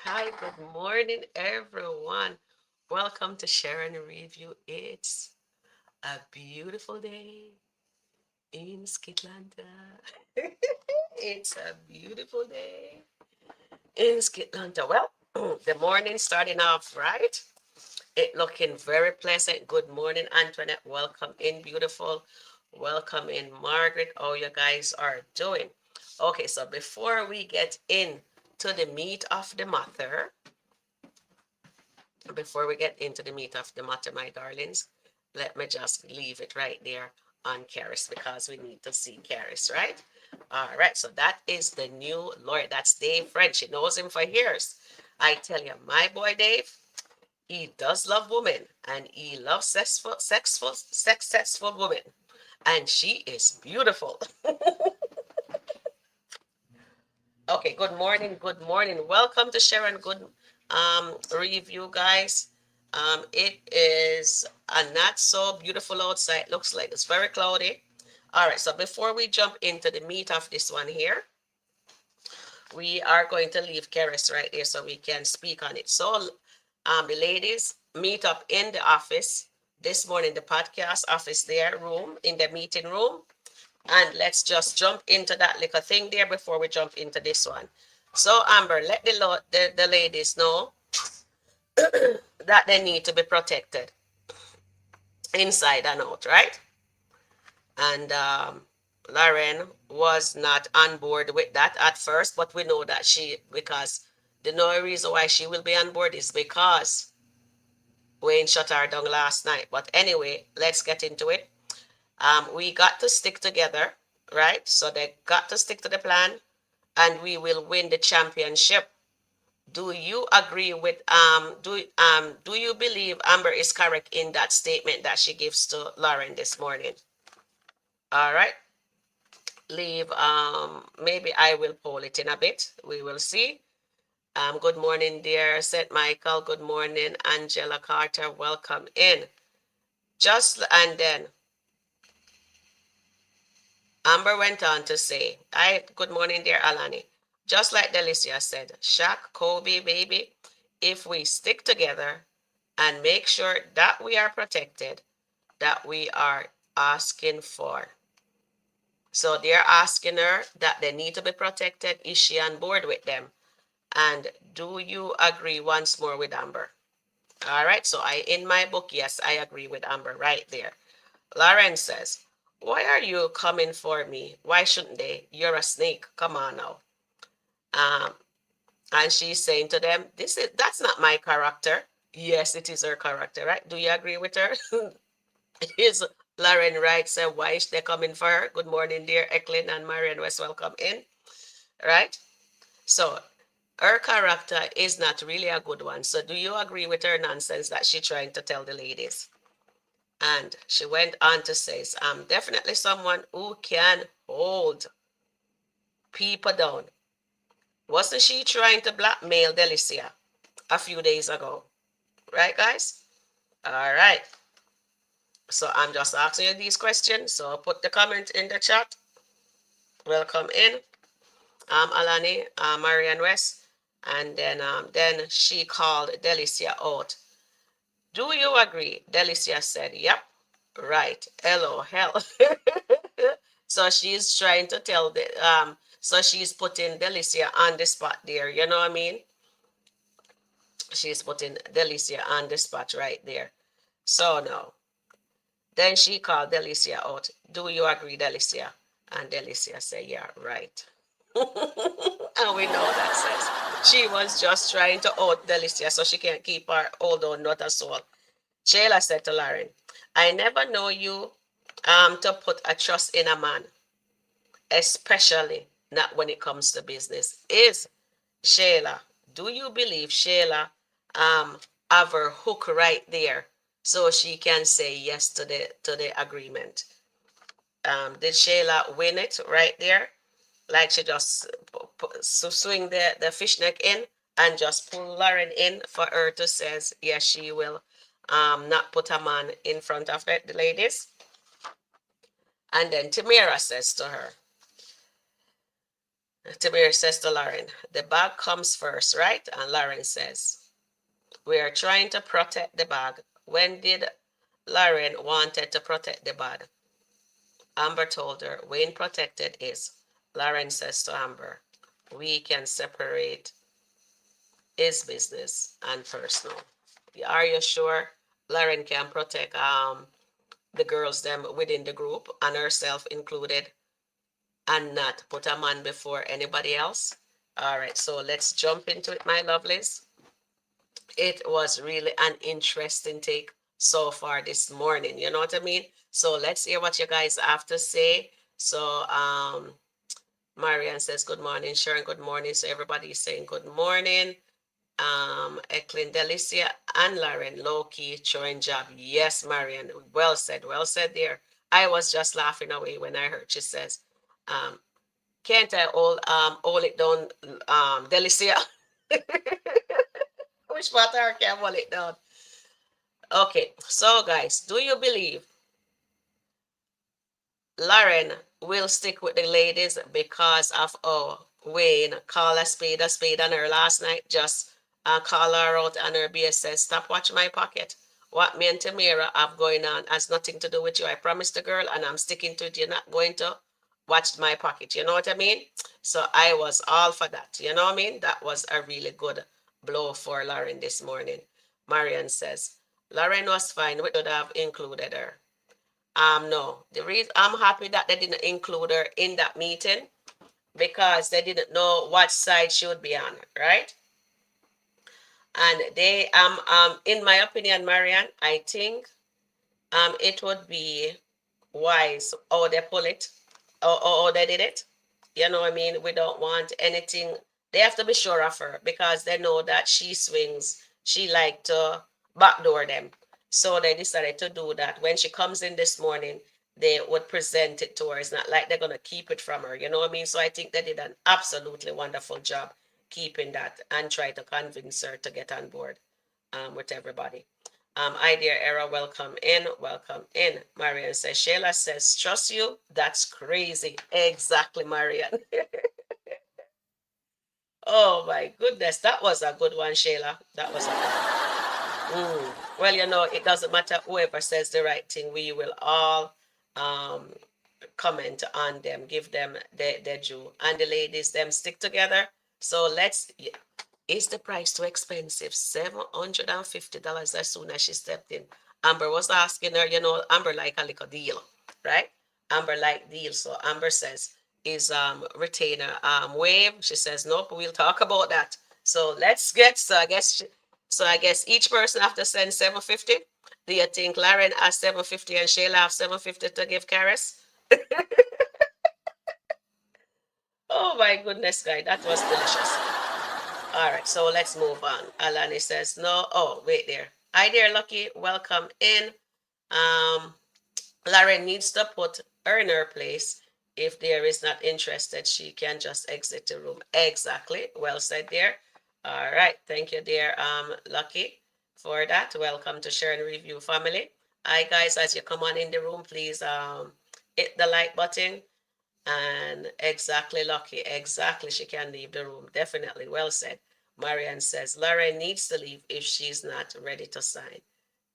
Hi, good morning, everyone. Welcome to Sharon Review. It's a beautiful day in SkitLanta. It's a beautiful day in SkitLanta. Well, the morning starting off right. It looking very pleasant. Good morning, Antoinette. Welcome in, beautiful. Welcome in, Margaret. How you guys are doing? Okay, so before we get in to the meat of the matter, before we get into the meat of the matter, my darlings, let me just leave it right there on Karis because we need to see Karis, right? All right, so that is the new lawyer. That's Dave French. She knows him for years. I tell you, my boy Dave, he does love women and he loves successful women. And she is beautiful. Okay, good morning, good morning. Welcome to Sharon. Good review, guys. It is not so beautiful outside. Looks like it's very cloudy. All right, so before we jump into the meat of this one here, we are going to leave Keres right there so we can speak on it. So, the ladies meet up in the office this morning, the podcast office there, room, in the meeting room. And let's just jump into that little thing there before we jump into this one. So, Amber, let the ladies know that they need to be protected inside and out, right? And Lauren was not on board with that at first, but we know that because the no reason why she will be on board is because Wayne shut her down last night. But anyway, let's get into it. We got to stick together, right? So they got to stick to the plan, and we will win the championship. Do you agree with do you believe Amber is correct in that statement that she gives to Lauren this morning? All right. Leave maybe I will poll it in a bit. We will see. Good morning, dear St. Michael. Good morning, Angela Carter. Welcome in. Just and then Amber went on to say, good morning, dear Alani. Just like Delicia said, Shaq, Kobe, baby, if we stick together and make sure that we are protected, that we are asking for. So they're asking her that they need to be protected. Is she on board with them? And do you agree once more with Amber? All right, so in my book, yes, I agree with Amber right there. Lauren says, why are you coming for me? Why shouldn't they? You're a snake. Come on now. Um, and she's saying to them, that's not my character. Yes, it is her character, right? Do you agree with her? Is Lauren right? So why is they coming for her? Good morning, dear Eklund and Marian West. Welcome in. Right? So her character is not really a good one. So do you agree with her nonsense that she's trying to tell the ladies? And she went on to say, I'm definitely someone who can hold people down. Wasn't she trying to blackmail Delicia a few days ago? Right, guys? All right. So I'm just asking you these questions. So put the comment in the chat. Welcome in. Alani, Marian West. And then she called Delicia out. Do you agree? Delicia said, yep. Right. LOL. So she's trying to tell so she's putting Delicia on the spot there. You know what I mean? She's putting Delicia on the spot right there. So now, then she called Delicia out. Do you agree, Delicia? And Delicia said, yeah, right. And we know that says she was just trying to out Delicia so she can keep her hold on, not a soul. Shayla said to Lauren, I never know you to put a trust in a man, especially not when it comes to business. Is Shayla, do you believe Shayla have her hook right there so she can say yes to the agreement? Did Shayla win it right there? Like she just swing the fishnet in and just pull Lauren in for her to says yes, she will not put a man in front of the ladies. And then Tamira says to her, Tamir says to Lauren, the bag comes first, right? And Lauren says, we are trying to protect the bag. When did Lauren wanted to protect the bag? Amber told her, Wayne protected his. Lauren says to Amber, we can separate his business and personal. Are you sure Lauren can protect the girls them within the group and herself included and not put a man before anybody else? All right, so let's jump into it, my lovelies. It was really an interesting take so far this morning. You know what I mean? So let's hear what you guys have to say. So Marianne says good morning. Sharon, good morning. So everybody is saying good morning. Eklin, Delicia, and Lauren, low key, showing job. Yes, Marian, well said there. I was just laughing away when I heard she says, um, can't I hold it down, Delicia? Which part I can hold it down? Okay, so guys, do you believe Lauren will stick with the ladies because of Wayne call a spade on her last night? Just call her out on her BS says, stop watching my pocket. What me and Tamira have going on has nothing to do with you. I promised the girl and I'm sticking to it. You're not going to watch my pocket. You know what I mean? So I was all for that. You know what I mean? That was a really good blow for Lauren this morning. Marian says, Lauren was fine. We should have included her. No. The reason I'm happy that they didn't include her in that meeting because they didn't know what side she would be on, right? And they in my opinion, Marianne, I think it would be wise how they pull it or they did it. You know what I mean? We don't want anything. They have to be sure of her because they know that she swings. She like to backdoor them. So they decided to do that. When she comes in this morning, they would present it to her. It's not like they're going to keep it from her. You know what I mean? So I think they did an absolutely wonderful job keeping that and try to convince her to get on board with everybody. Idea Era, welcome in, welcome in. Marian says, Shayla says, trust you? That's crazy. Exactly, Marian. Oh my goodness, that was a good one, Shayla. That was a good one. Well, you know, it doesn't matter whoever says the right thing, we will all um, comment on them, give them their due. And the ladies, them stick together. So let's, is the price too expensive? $750 as soon as she stepped in. Amber was asking her, you know, Amber like a little deal, right? Amber like deal. So Amber says, is retainer wave? She says, nope, we'll talk about that. So let's get, so I guess each person have to send 750. Do you think Lauren has 750 and Shayla have 750 to give Karis? Oh my goodness, guy, that was delicious. All right, so let's move on. Alani says no. Oh, wait there. Hi there, Lucky. Welcome in. Um, Lauren needs to put her in her place. If there is not interested, she can just exit the room. Exactly. Well said there. All right. Thank you, dear Lucky, for that. Welcome to Sharon Review family. Hi, guys. As you come on in the room, please hit the like button. And exactly, Lucky, exactly. She can leave the room. Definitely. Well said. Marianne says, Lauren needs to leave if she's not ready to sign.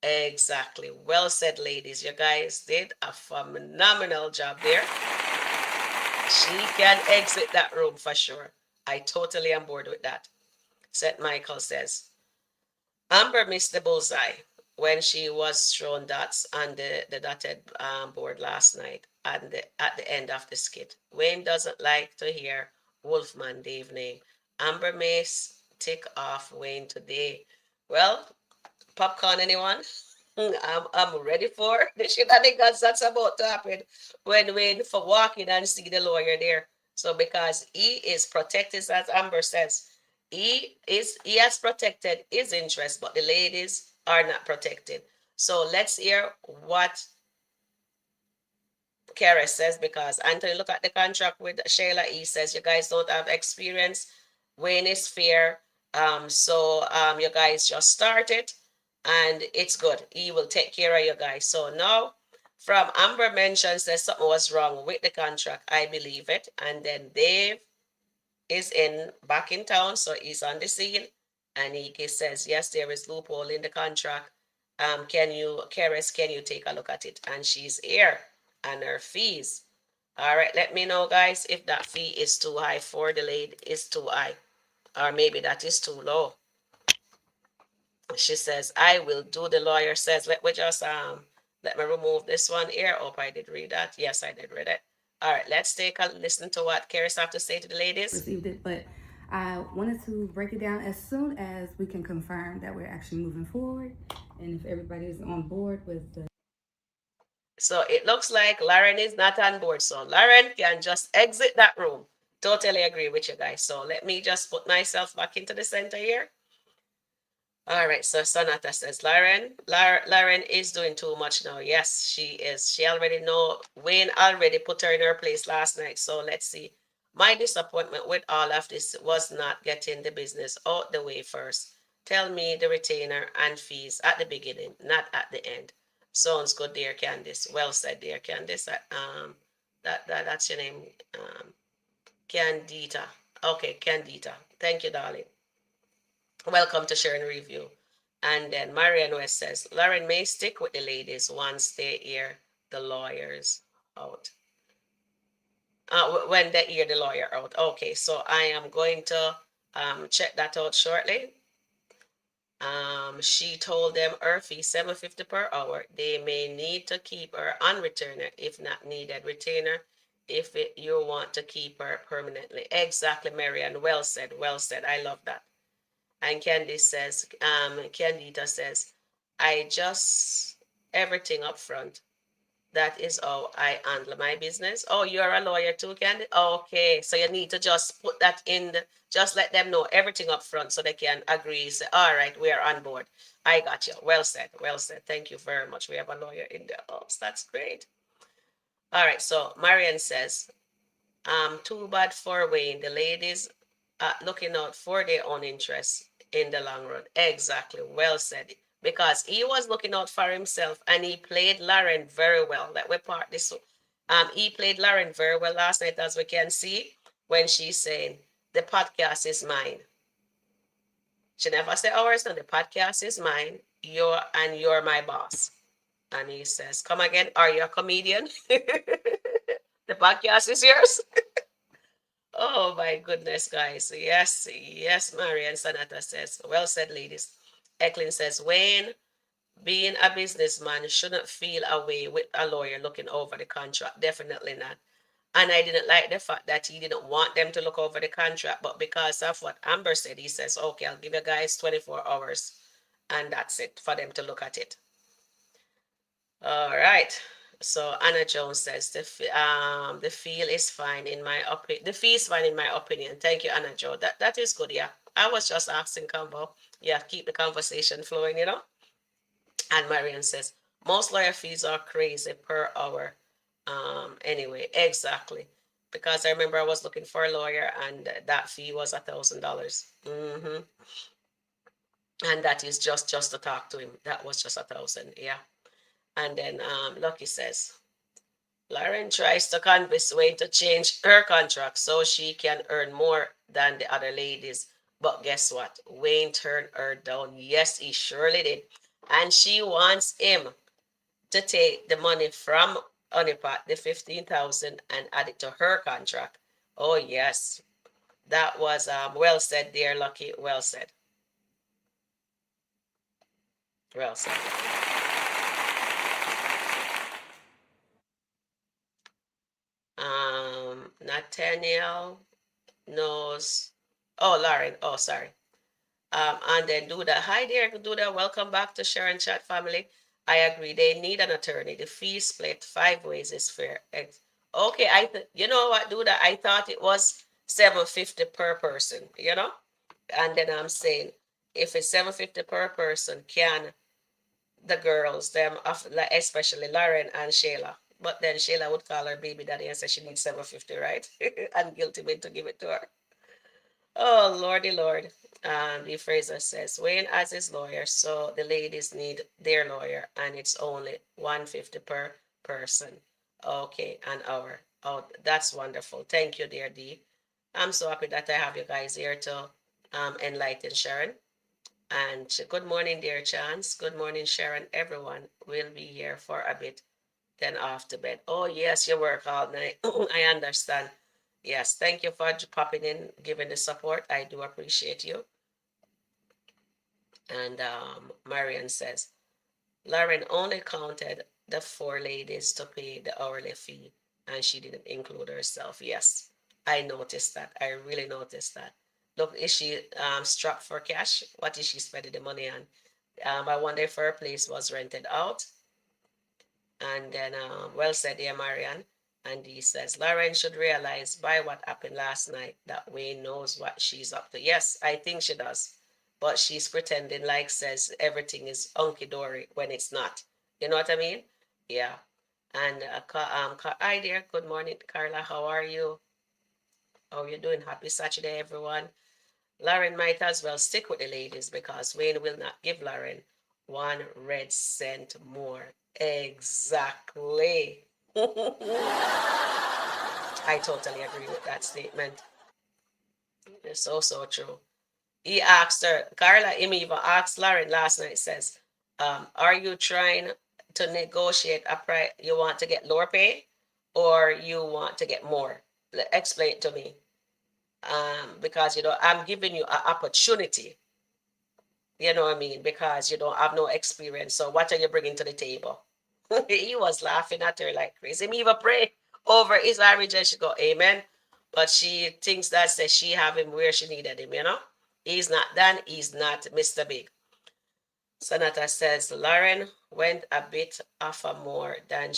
Exactly. Well said, ladies. You guys did a phenomenal job there. She can exit that room for sure. I totally am bored with that. St. Michael says, Amber missed the bullseye when she was thrown dots on the dotted board last night at the end of the skit. Wayne doesn't like to hear Wolfman Dave name. Amber may tick off Wayne today. Well, popcorn, anyone? I'm ready for the shenanigans that's about to happen when Wayne for walking and see the lawyer there. So because he is protected, as Amber says, he has protected his interest, but the ladies are not protected. So let's hear what Kara says, because Anthony look at the contract with Shayla. He says you guys don't have experience. Wayne is fair. You guys just start it and it's good. He will take care of you guys. So now from Amber mentions that something was wrong with the contract. I believe it. And then Dave is in back in town, so he's on the scene, and he says, yes, there is loophole in the contract. Can you, Keres, can you take a look at it? And she's here, and her fees. All right, let me know, guys, if that fee is too high for the lady, is too high, or maybe that is too low. She says, I will do, the lawyer says. Let me just let me remove this one here. Hope I did read that. Yes, I did read it. All right, let's take a listen to what Keres have to say to the ladies. Received it, but I wanted to break it down as soon as we can confirm that we're actually moving forward and if everybody is on board with the. So it looks like Lauren is not on board. So Lauren can just exit that room. Totally agree with you guys. So let me just put myself back into the center here. All right, so Sonata says, Lauren is doing too much now. Yes, she is. She already know, Wayne already put her in her place last night. So let's see. My disappointment with all of this was not getting the business out the way first. Tell me the retainer and fees at the beginning, not at the end. Sounds good, dear Candice. Well said, dear Candice. That's your name, Candida. Okay, Candida. Thank you, darling. Welcome to Sharon Review. And then Marian West says, Lauren may stick with the ladies once they hear the lawyers out. When they hear the lawyer out. Okay, so I am going to check that out shortly. She told them her fee $7.50 per hour. They may need to keep her on retainer if not needed. Retainer if you want to keep her permanently. Exactly, Marian. Well said. Well said. I love that. And Candida says, I just everything up front. That is how I handle my business. Oh, you're a lawyer too, Candy? Okay, so you need to just put that in just let them know everything up front so they can agree. Say, all right, we are on board. I got you. Well said. Well said. Thank you very much. We have a lawyer in the house. That's great. All right, so Marian says, too bad for Wayne. The ladies looking out for their own interests in the long run. Exactly. Well said. Because he was looking out for himself and he played Lauren very well. Let me part this. He played Lauren very well last night, as we can see, when she's saying, the podcast is mine. She never said ours, no, the podcast is mine. You're my boss. And he says, come again, are you a comedian? The podcast is yours. Oh my goodness, guys. Yes, yes, Marian Sanata says. Well said, ladies. Eklin says, Wayne, being a businessman, shouldn't feel away with a lawyer looking over the contract. Definitely not. And I didn't like the fact that he didn't want them to look over the contract, but because of what Amber said, he says, okay, I'll give you guys 24 hours and that's it for them to look at it. All right. So Anna Jones says the feel is fine in my opinion. The fee is fine in my opinion. Thank you, Anna Jo. That is good. Yeah, I was just asking Convo. Yeah, keep the conversation flowing. And Marian says most lawyer fees are crazy per hour. Anyway, exactly. Because I remember I was looking for a lawyer and that fee was $1,000. And that is just to talk to him. That was just 1,000. Yeah. And then Lucky says Lauren tries to convince Wayne to change her contract so she can earn more than the other ladies. But guess what? Wayne turned her down. Yes, he surely did. And she wants him to take the money from Honeypot, the 15,000, and add it to her contract. Oh yes. That was well said, dear Lucky. Well said. Well said. Nathaniel knows. Oh, Lauren. Oh, sorry. And then Duda. Hi there, Duda. Welcome back to Sharon Chat family. I agree. They need an attorney. The fee split 5 ways is fair. Okay, you know what, Duda? I thought it was 750 per person. And then I'm saying, if it's 750 per person, can the girls, them, especially Lauren and Shayla, but then Shayla would call her baby daddy and say she needs 750, right? And guilty me to give it to her. Oh, Lordy Lord. The Fraser says, Wayne as his lawyer, so the ladies need their lawyer, and it's only 150 per person. Okay, an hour. Oh, that's wonderful. Thank you, dear D. I'm so happy that I have you guys here to enlighten Sharon. And good morning, dear Chance. Good morning, Sharon. Everyone will be here for a bit, then off to bed. Oh, yes, you work all night. I understand. Yes, thank you for popping in, giving the support. I do appreciate you. And Marian says, Lauren only counted the four ladies to pay the hourly fee, and she didn't include herself. Yes, I noticed that. I really noticed that. Look, is she strapped for cash? What is she spending the money on? I wonder if her place was rented out. And then, well said, dear Marian. And he says, Lauren should realize by what happened last night that Wayne knows what she's up to. Yes, I think she does. But she's pretending like says everything is hunky dory when it's not. You know what I mean? Yeah. And hi there. Good morning, Carla. How are you? How are you doing? Happy Saturday, everyone. Lauren might as well stick with the ladies because Wayne will not give Lauren one red cent more. Exactly. I totally agree with that statement. It's so, so true. He asked her, Carla Imiva asked Lauren last night, says, are you trying to negotiate a price? You want to get lower pay or you want to get more? Explain it to me. Because, I'm giving you an opportunity. You know what I mean? Because you don't have no experience. So what are you bringing to the table? He was laughing at her like crazy. Me even pray over his marriage and she go, amen. But she thinks that says she have him where she needed him. He's not done. He's not Mr. Big. Sonata says Lauren went a bit off more than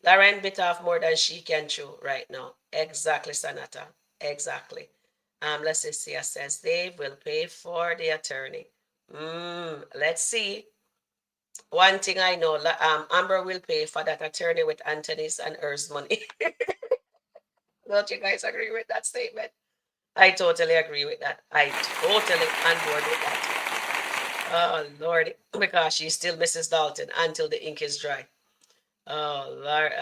Lauren bit off more than she can chew right now. Exactly, Sonata. Exactly. Leticia says Dave will pay for the attorney. Let's see. One thing I know, Amber will pay for that attorney with Anthony's and hers money. Don't you guys agree with that statement? I totally agree with that. I totally on board with that. Oh Lord, because she's still Mrs. Dalton until the ink is dry. Oh Lord,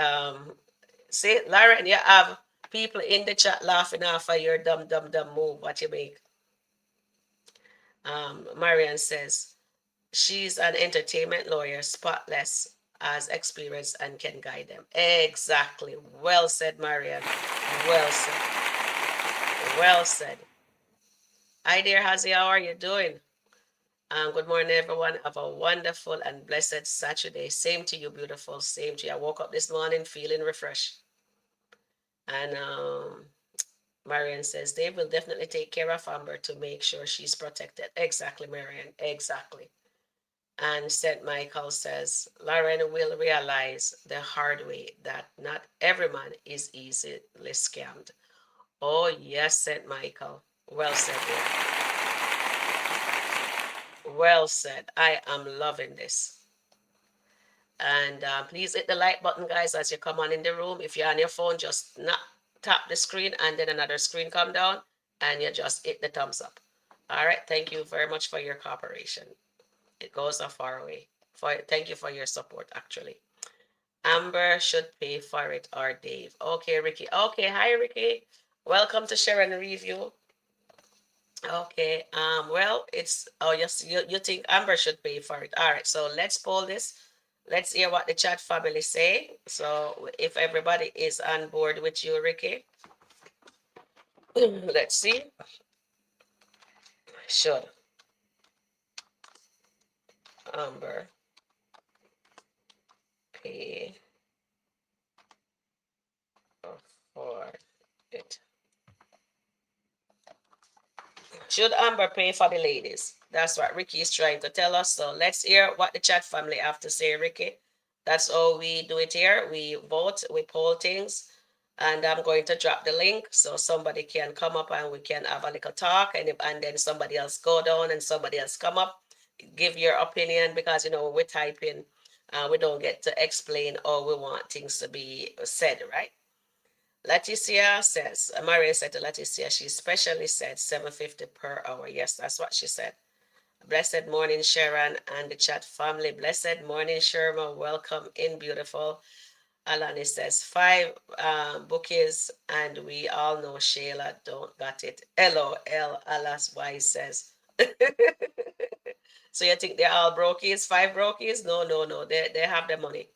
see, Lauren, you have people in the chat laughing off of your dumb, dumb, dumb move. What you make? Marian says she's an entertainment lawyer, spotless, as experience and can guide them. Exactly. Well said, Marian. Well said. Well said. Hi there, Hazi. How are you doing? Good morning, everyone. Have a wonderful and blessed Saturday. Same to you, beautiful. Same to you. I woke up this morning feeling refreshed. And Marian says they will definitely take care of Amber to make sure she's protected. Exactly, Marian. Exactly. And St. Michael says Lauren will realize the hard way that not every man is easily scammed. Oh, yes, St. Michael. Well said, dear. Well said. I am loving this. And please hit the like button, guys, as you come on in the room. If you're on your phone, just not tap the screen and then another screen come down and you just hit the thumbs up. All right. Thank you very much for your cooperation. It goes a far way. Thank you for your support, actually. Amber should pay for it or Dave. Okay, Ricky. Okay, hi, Ricky. Welcome to Sharon Review. Okay. Well, it's yes, you think Amber should pay for it. All right, so let's poll this. Let's hear what the chat family say. So if everybody is on board with you, Ricky, let's see. Should Amber pay for it? Should Amber pay for the ladies? That's what Ricky is trying to tell us. So let's hear what the chat family have to say, Ricky. That's all we do it here. We vote, we poll things, and I'm going to drop the link so somebody can come up and we can have a little talk, and then somebody else go down and somebody else come up, give your opinion because we're typing, we don't get to explain how we want things to be said, right? Leticia says, Maria said to Leticia, she specially said 750 per hour. Yes, that's what she said. Blessed morning, Sharon and the chat family. Blessed morning, Sherma. Welcome in, beautiful. Alani says five bouquets, and we all know Shayla don't got it. LOL, Alas Wise says. So you think they're all brokies, five brokies? No, no, no. They have the money.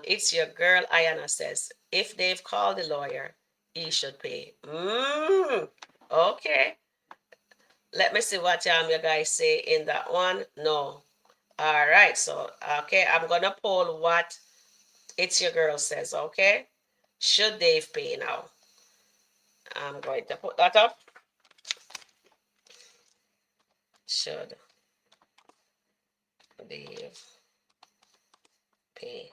It's your girl, Ayana says. If they've called the lawyer, he should pay. Okay. Let me see what you guys say in that one. No. All right. So, okay, I'm going to poll what it's your girl says, okay? Should Dave pay now? I'm going to put that up. Should Dave pay?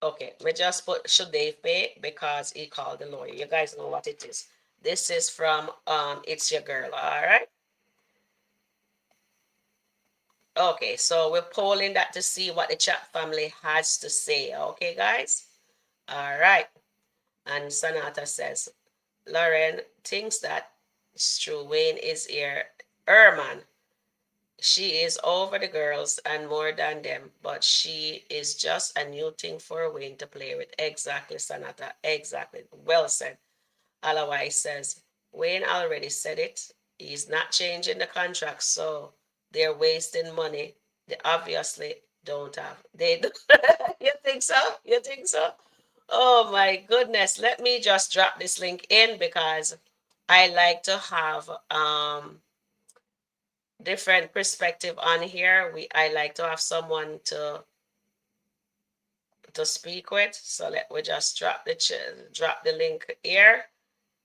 Okay, we just put should Dave pay because he called the lawyer. You guys know what it is. This is from It's Your Girl, all right? Okay, so we're polling that to see what the chat family has to say. Okay, guys? All right. And Sanata says, Lauren thinks that it's true. Wayne is here. Erman, she is over the girls and more than them, but she is just a new thing for Wayne to play with. Exactly, Sanata. Exactly. Well said. Otherwise says, Wayne already said it. He's not changing the contract, so they're wasting money. They obviously don't have. They do. You think so? You think so? Oh my goodness. Let me just drop this link in because I like to have different perspective on here. I like to have someone to speak with. So let we just drop the link here.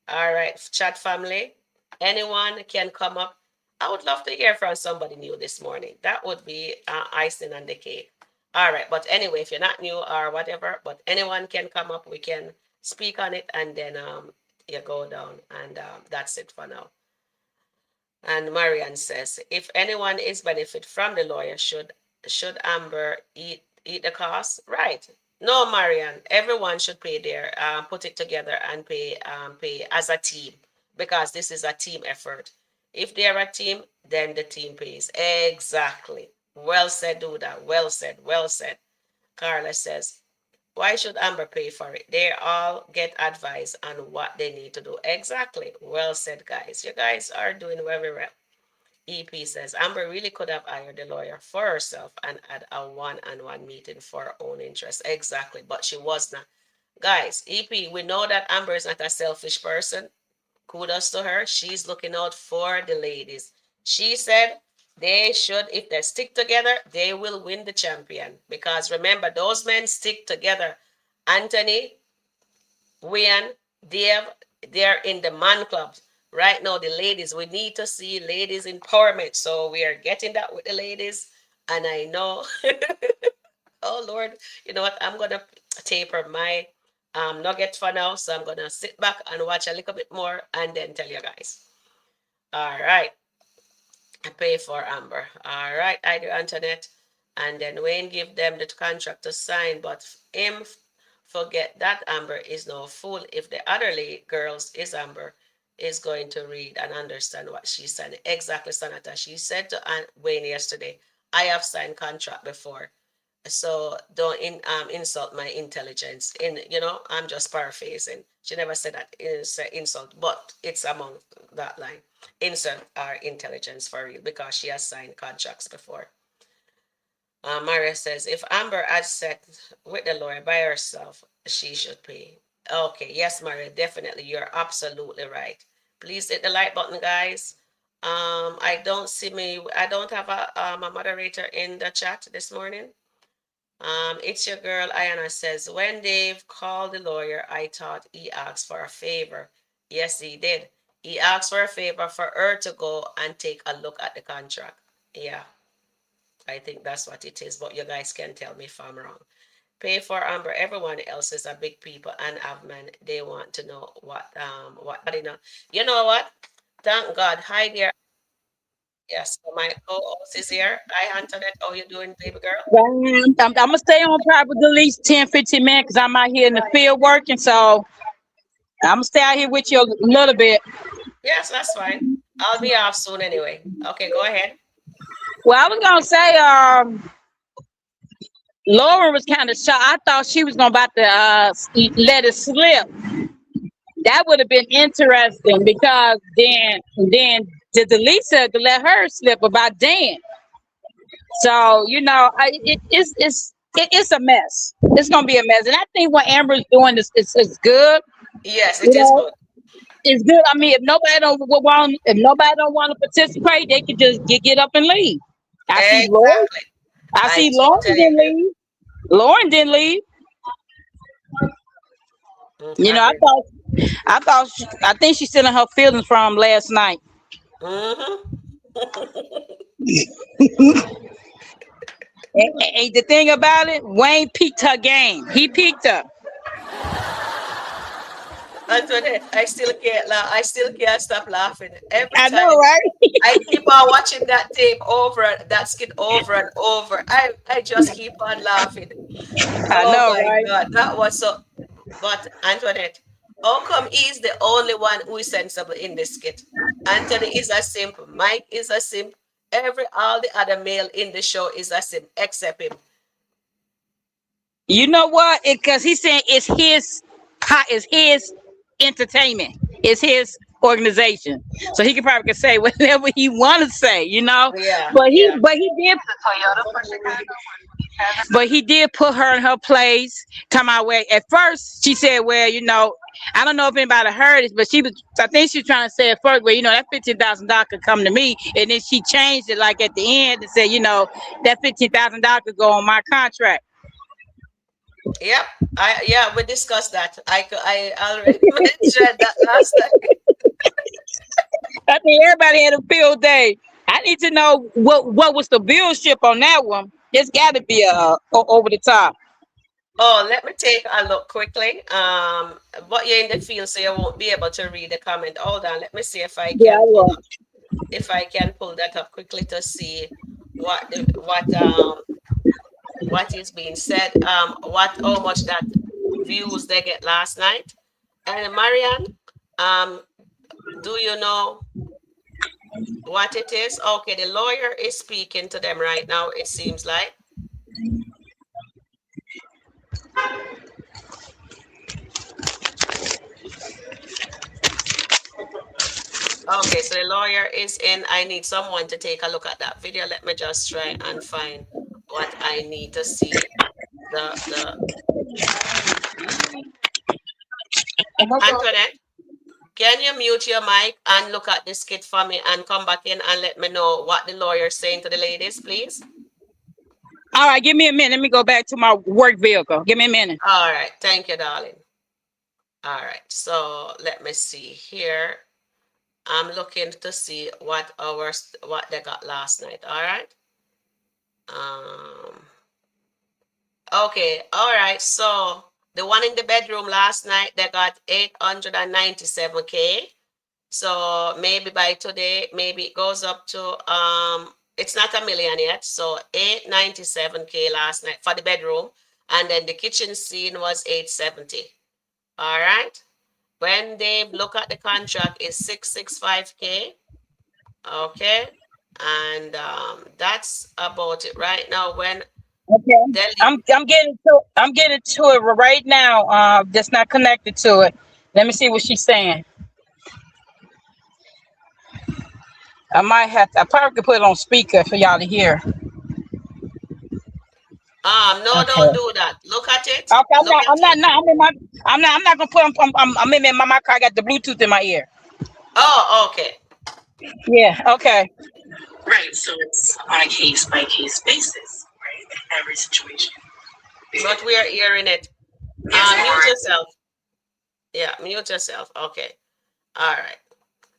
All right, chat family. Anyone can come up. I would love to hear from somebody new this morning. That would be icing on the cake. All right, but anyway, if you're not new or whatever, but anyone can come up. We can speak on it, and then you go down, and that's it for now. And Marian says, if anyone is benefit from the lawyer, should Amber eat the cost? Right. No, Marian. Everyone should pay their put it together and pay as a team because this is a team effort. If they are a team, then the team pays. Exactly. Well said, Duda. Well said. Well said. Carla says, why should Amber pay for it? They all get advice on what they need to do. Exactly. Well said, guys. You guys are doing very well. EP says Amber really could have hired a lawyer for herself and had a one-on-one meeting for her own interest. Exactly, but she was not. Guys, EP, we know that Amber is not a selfish person. Kudos to her. She's looking out for the ladies. She said they should, if they stick together, they will win the champion. Because remember, those men stick together. Anthony, Wian, Dave, they're in the man clubs. Right now, the ladies, we need to see ladies empowerment. So we are getting that with the ladies. And I know, oh Lord, you know what? I'm going to taper my nugget for now. So I'm going to sit back and watch a little bit more and then tell you guys. All right. I pay for Amber. All right, I do Antoinette. And then Wayne give them the contract to sign, but him forget that Amber is no fool. If the other girls is Amber, is going to read and understand what she's saying. Exactly, Sanata. She said to Wayne yesterday, I have signed contract before. So don't insult my intelligence. I'm just paraphrasing. She never said that is insult, but it's among that line. Insult our intelligence for real because she has signed contracts before. Maria says, if Amber had sat with the lawyer by herself, she should pay. Okay, yes, Maria, definitely. You're absolutely right. Please hit the like button, guys. I don't have a moderator in the chat this morning. It's your girl, Ayana says, when Dave called the lawyer, I thought he asked for a favor. Yes, he did. He asked for a favor for her to go and take a look at the contract. Yeah, I think that's what it is, but you guys can tell me if I'm wrong. Pay for Amber. Everyone else is a big people and admin. They want to know what you know. You know what? Thank God. Hi there. Yes, so my co-host is here. Hi, Antoinette. How you doing, baby girl? I'm gonna stay on probably at least 10, 15 minutes because I'm out here in the field working. So I'm gonna stay out here with you a little bit. Yes, that's fine. I'll be off soon anyway. Okay, go ahead. Well, I was gonna say, Lauren was kind of shocked. I thought she was gonna about to let it slip. That would have been interesting because then the Delisa to let her slip about Dan. So it's a mess. It's gonna be a mess, and I think what Amber's doing is good. Yes, You it is know, good. it's good. I mean, if nobody don't want to participate, they can just get up and leave. I see Lauren. Exactly. I I see Lauren totally didn't agree. leave. Lauren didn't leave. I Agree. I think she's still in her feelings from last night. Mm-hmm. And the thing about it, Wayne peaked her game. He peaked her. Antoinette, I still can't laugh. I still can't stop laughing. Every I know, time right? I keep on watching that tape over, that skit over and over, I just keep on laughing. I Oh know, my right? God, that was so. But Antoinette, how come he's the only one who is sensible in this skit? Anthony is a simp. Mike is a simp. All the other male in the show is a simp except him. You know what? Because he's saying it's his entertainment. It's his organization. So he could say whatever he want to say. Yeah, But he yeah. but he did but he did put her in her place. Come our way. At first, she said, "Well, I don't know if anybody heard it, but I think she was trying to say at first, well, that $15,000 could come to me." And then she changed it like at the end and said, that $15,000 could go on my contract. Yep. We discussed that. I already mentioned that last time. I think everybody had a field day. I need to know what was the viewership on that one. It's got to be over the top. Oh, let me take a look quickly. But you're in the field, so you won't be able to read the comment. Hold on, let me see Yeah, yeah. if I can pull that up quickly to see what is being said. How much that views they get last night. And Marianne, um, do you know what it is? Okay, the lawyer is speaking to them right now, it seems like. Okay, so the lawyer is in. I need someone to take a look at that video. Let me just try and find what I need to see. The Antoinette, can you mute your mic and look at this skit for me and come back in and let me know what the lawyer is saying to the ladies, please? All right, give me a minute. Let me go back to my work vehicle. Give me a minute. All right, thank you, darling. All right, so let me see here. I'm looking to see what they got last night. All right. Um. Okay. All right. So the one in the bedroom last night they got 897K. So maybe by today, maybe it goes up to it's not a million yet. So 897K last night for the bedroom, and then the kitchen scene was 870. All right. When they look at the contract, is 665K. Okay. And that's about it right now. When Okay. Delhi, I'm getting to it right now. Just not connected to it. Let me see what she's saying. I probably could put it on speaker for y'all to hear. no, don't Okay. do that. Look at it. Okay, I'm Look not. at I'm not. it. No, I'm in my. I'm not gonna put. I'm in my car. I got the Bluetooth in my ear. Oh, okay. Yeah. Okay. Right, so it's on a case by case basis, right? Every situation. But we are hearing it. Yes, Mute Lauren. yourself. Yeah, mute yourself. Okay. All right.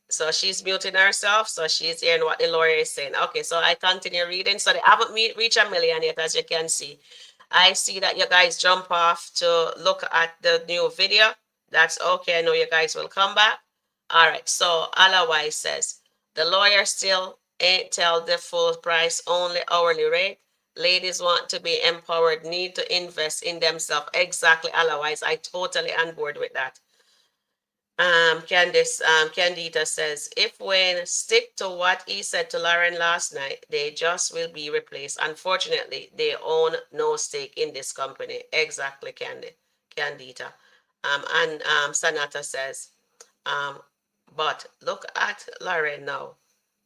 So she's muting herself. So she's hearing what the lawyer is saying. Okay. So I continue reading. So they haven't reached a million yet, as you can see. I see that you guys jump off to look at the new video. That's okay. I know you guys will come back. All right. So otherwise says the lawyer still ain't tell the full price, only hourly rate. Ladies want to be empowered, need to invest in themselves. Exactly. Otherwise, I totally on board with that. Candida says, if Wayne stick to what he said to Lauren last night, they just will be replaced. Unfortunately, they own no stake in this company. Exactly, Candida. And Sanata says, um, but look at Lauren now.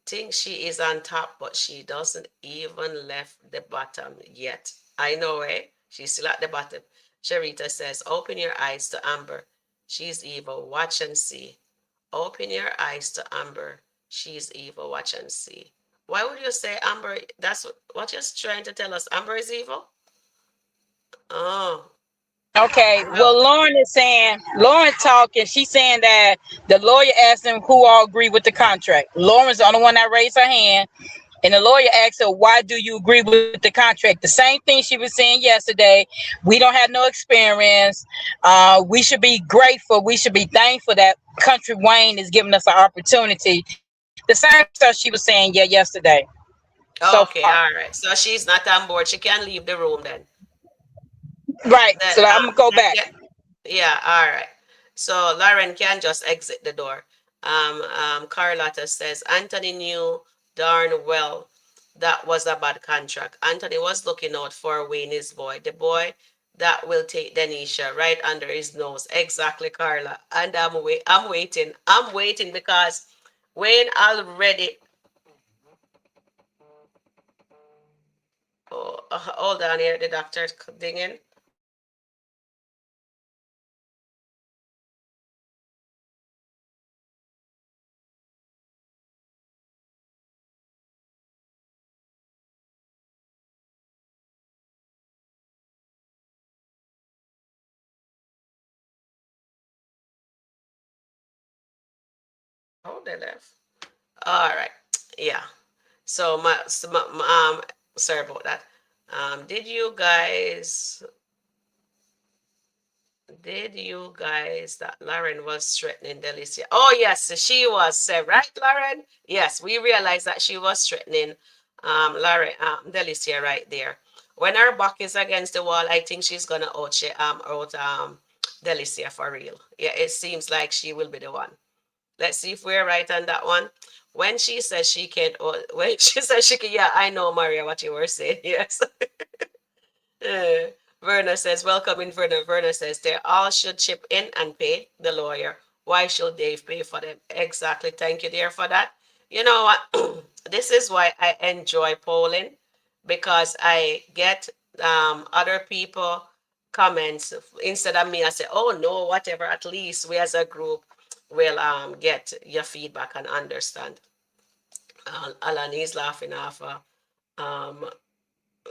Think she is on top, but she doesn't even left the bottom yet. I know, eh? She's still at the bottom. Sharita says, open your eyes to Amber. She's evil. Watch and see. Open your eyes to Amber. She's evil. Watch and see. Why would you say Amber? That's what you're trying to tell us. Amber is evil? Oh, Okay, well, well, Lauren talking. She's saying that the lawyer asked him who all agree with the contract. Lauren's the only one that raised her hand, and the lawyer asked her, "Why do you agree with the contract?" The same thing she was saying yesterday. We don't have no experience. We should be grateful. We should be thankful that Country Wayne is giving us an opportunity. The same stuff she was saying, yeah, yesterday. So far, okay, all right. So she's not on board. She can leave the room then. right. Then, So I'm gonna go then back. get, yeah, all right. So Lauren can just exit the door. Carlotta says Anthony knew darn well that was a bad contract. Anthony was looking out for Wayne's boy, the boy that will take Denisha right under his nose. Exactly, Carla. And I'm waiting. I'm waiting because Wayne already. Oh, hold on here. The doctor's dinging. Oh, they left. All right. Yeah. So sorry about that. Did you guys that Lauren was threatening Delicia? Oh yes, she was, right, Lauren? Yes, we realized that she was threatening Lauren Delicia right there. When her back is against the wall, I think she's gonna out Delicia for real. Yeah, it seems like she will be the one. Let's see if we're right on that one. When she says she can't, when she says she can, yeah, I know, Maria, what you were saying. Yes. Uh, Verna says, welcome in, Verna. Verna says, they all should chip in and pay the lawyer. Why should Dave pay for them? Exactly. Thank you, dear, for that. You know what? This is why I enjoy polling because I get other people comments instead of me. I say, oh no, whatever. At least we as a group will get your feedback and understand. Alan is laughing off um,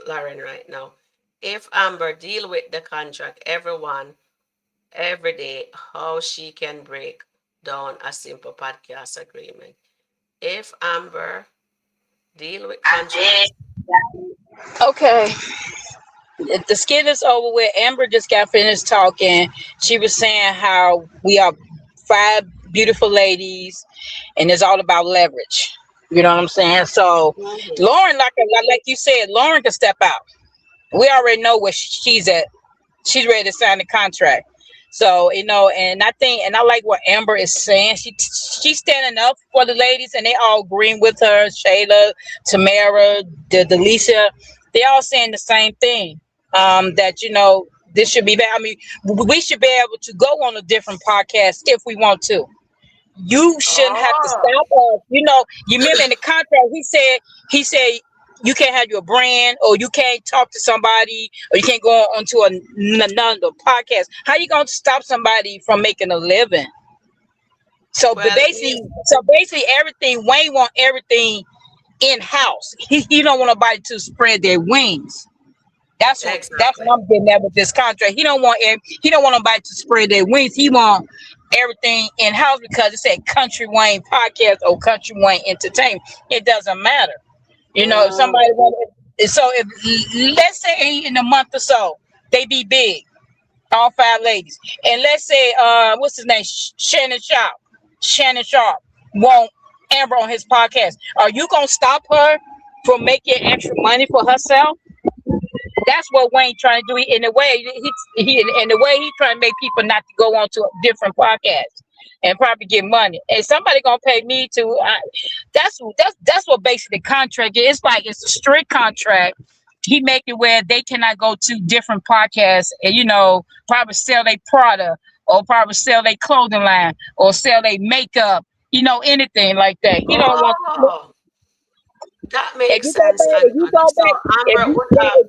Lauren right now. If Amber deal with the contract, everyone, every day, how she can break down a simple podcast agreement. If Amber deal with I contracts, did. Okay, the skit is over with. Amber just got finished talking. She was saying how we are five beautiful ladies, and it's all about leverage. You know what I'm saying? So, mhm. Lauren, like you said, Lauren can step out. We already know where she's at. She's ready to sign the contract. So and I think, and I like what Amber is saying. She's standing up for the ladies, and they all agreeing with her. Shayla, Tamara, Delicia, they all saying the same thing. That this should be bad. I mean, we should be able to go on a different podcast if we want to. You shouldn't have to Oh, stop us. You remember in the contract he said you can't have your brand, or you can't talk to somebody, or you can't go onto another podcast. How you gonna stop somebody from making a living? So but well, basically everything Wayne want everything in house. He don't want nobody to spread their wings. That's what exactly. I'm getting at with this contract. He don't want nobody to spread their wings. He want everything in house because it said Country Wayne podcast or Country Wayne Entertainment. It doesn't matter. If somebody Mm, wanted, so if let's say in a month or so they be big, all five ladies, and let's say what's his name, Shannon Sharp want Amber on his podcast. Are you gonna stop her from making extra money for herself? That's what Wayne trying to do. In a way, he in the way he trying to make people not to go on to a different podcast. and probably get money. And somebody gonna pay me to. That's what basically the contract is. It's like it's a strict contract. He make it where they cannot go to different podcasts and probably sell their product or probably sell their clothing line or sell their makeup. Anything like that. He don't want. Oh, that If makes you go sense, back, if you Anthony. go So back, if Amber you would right, have.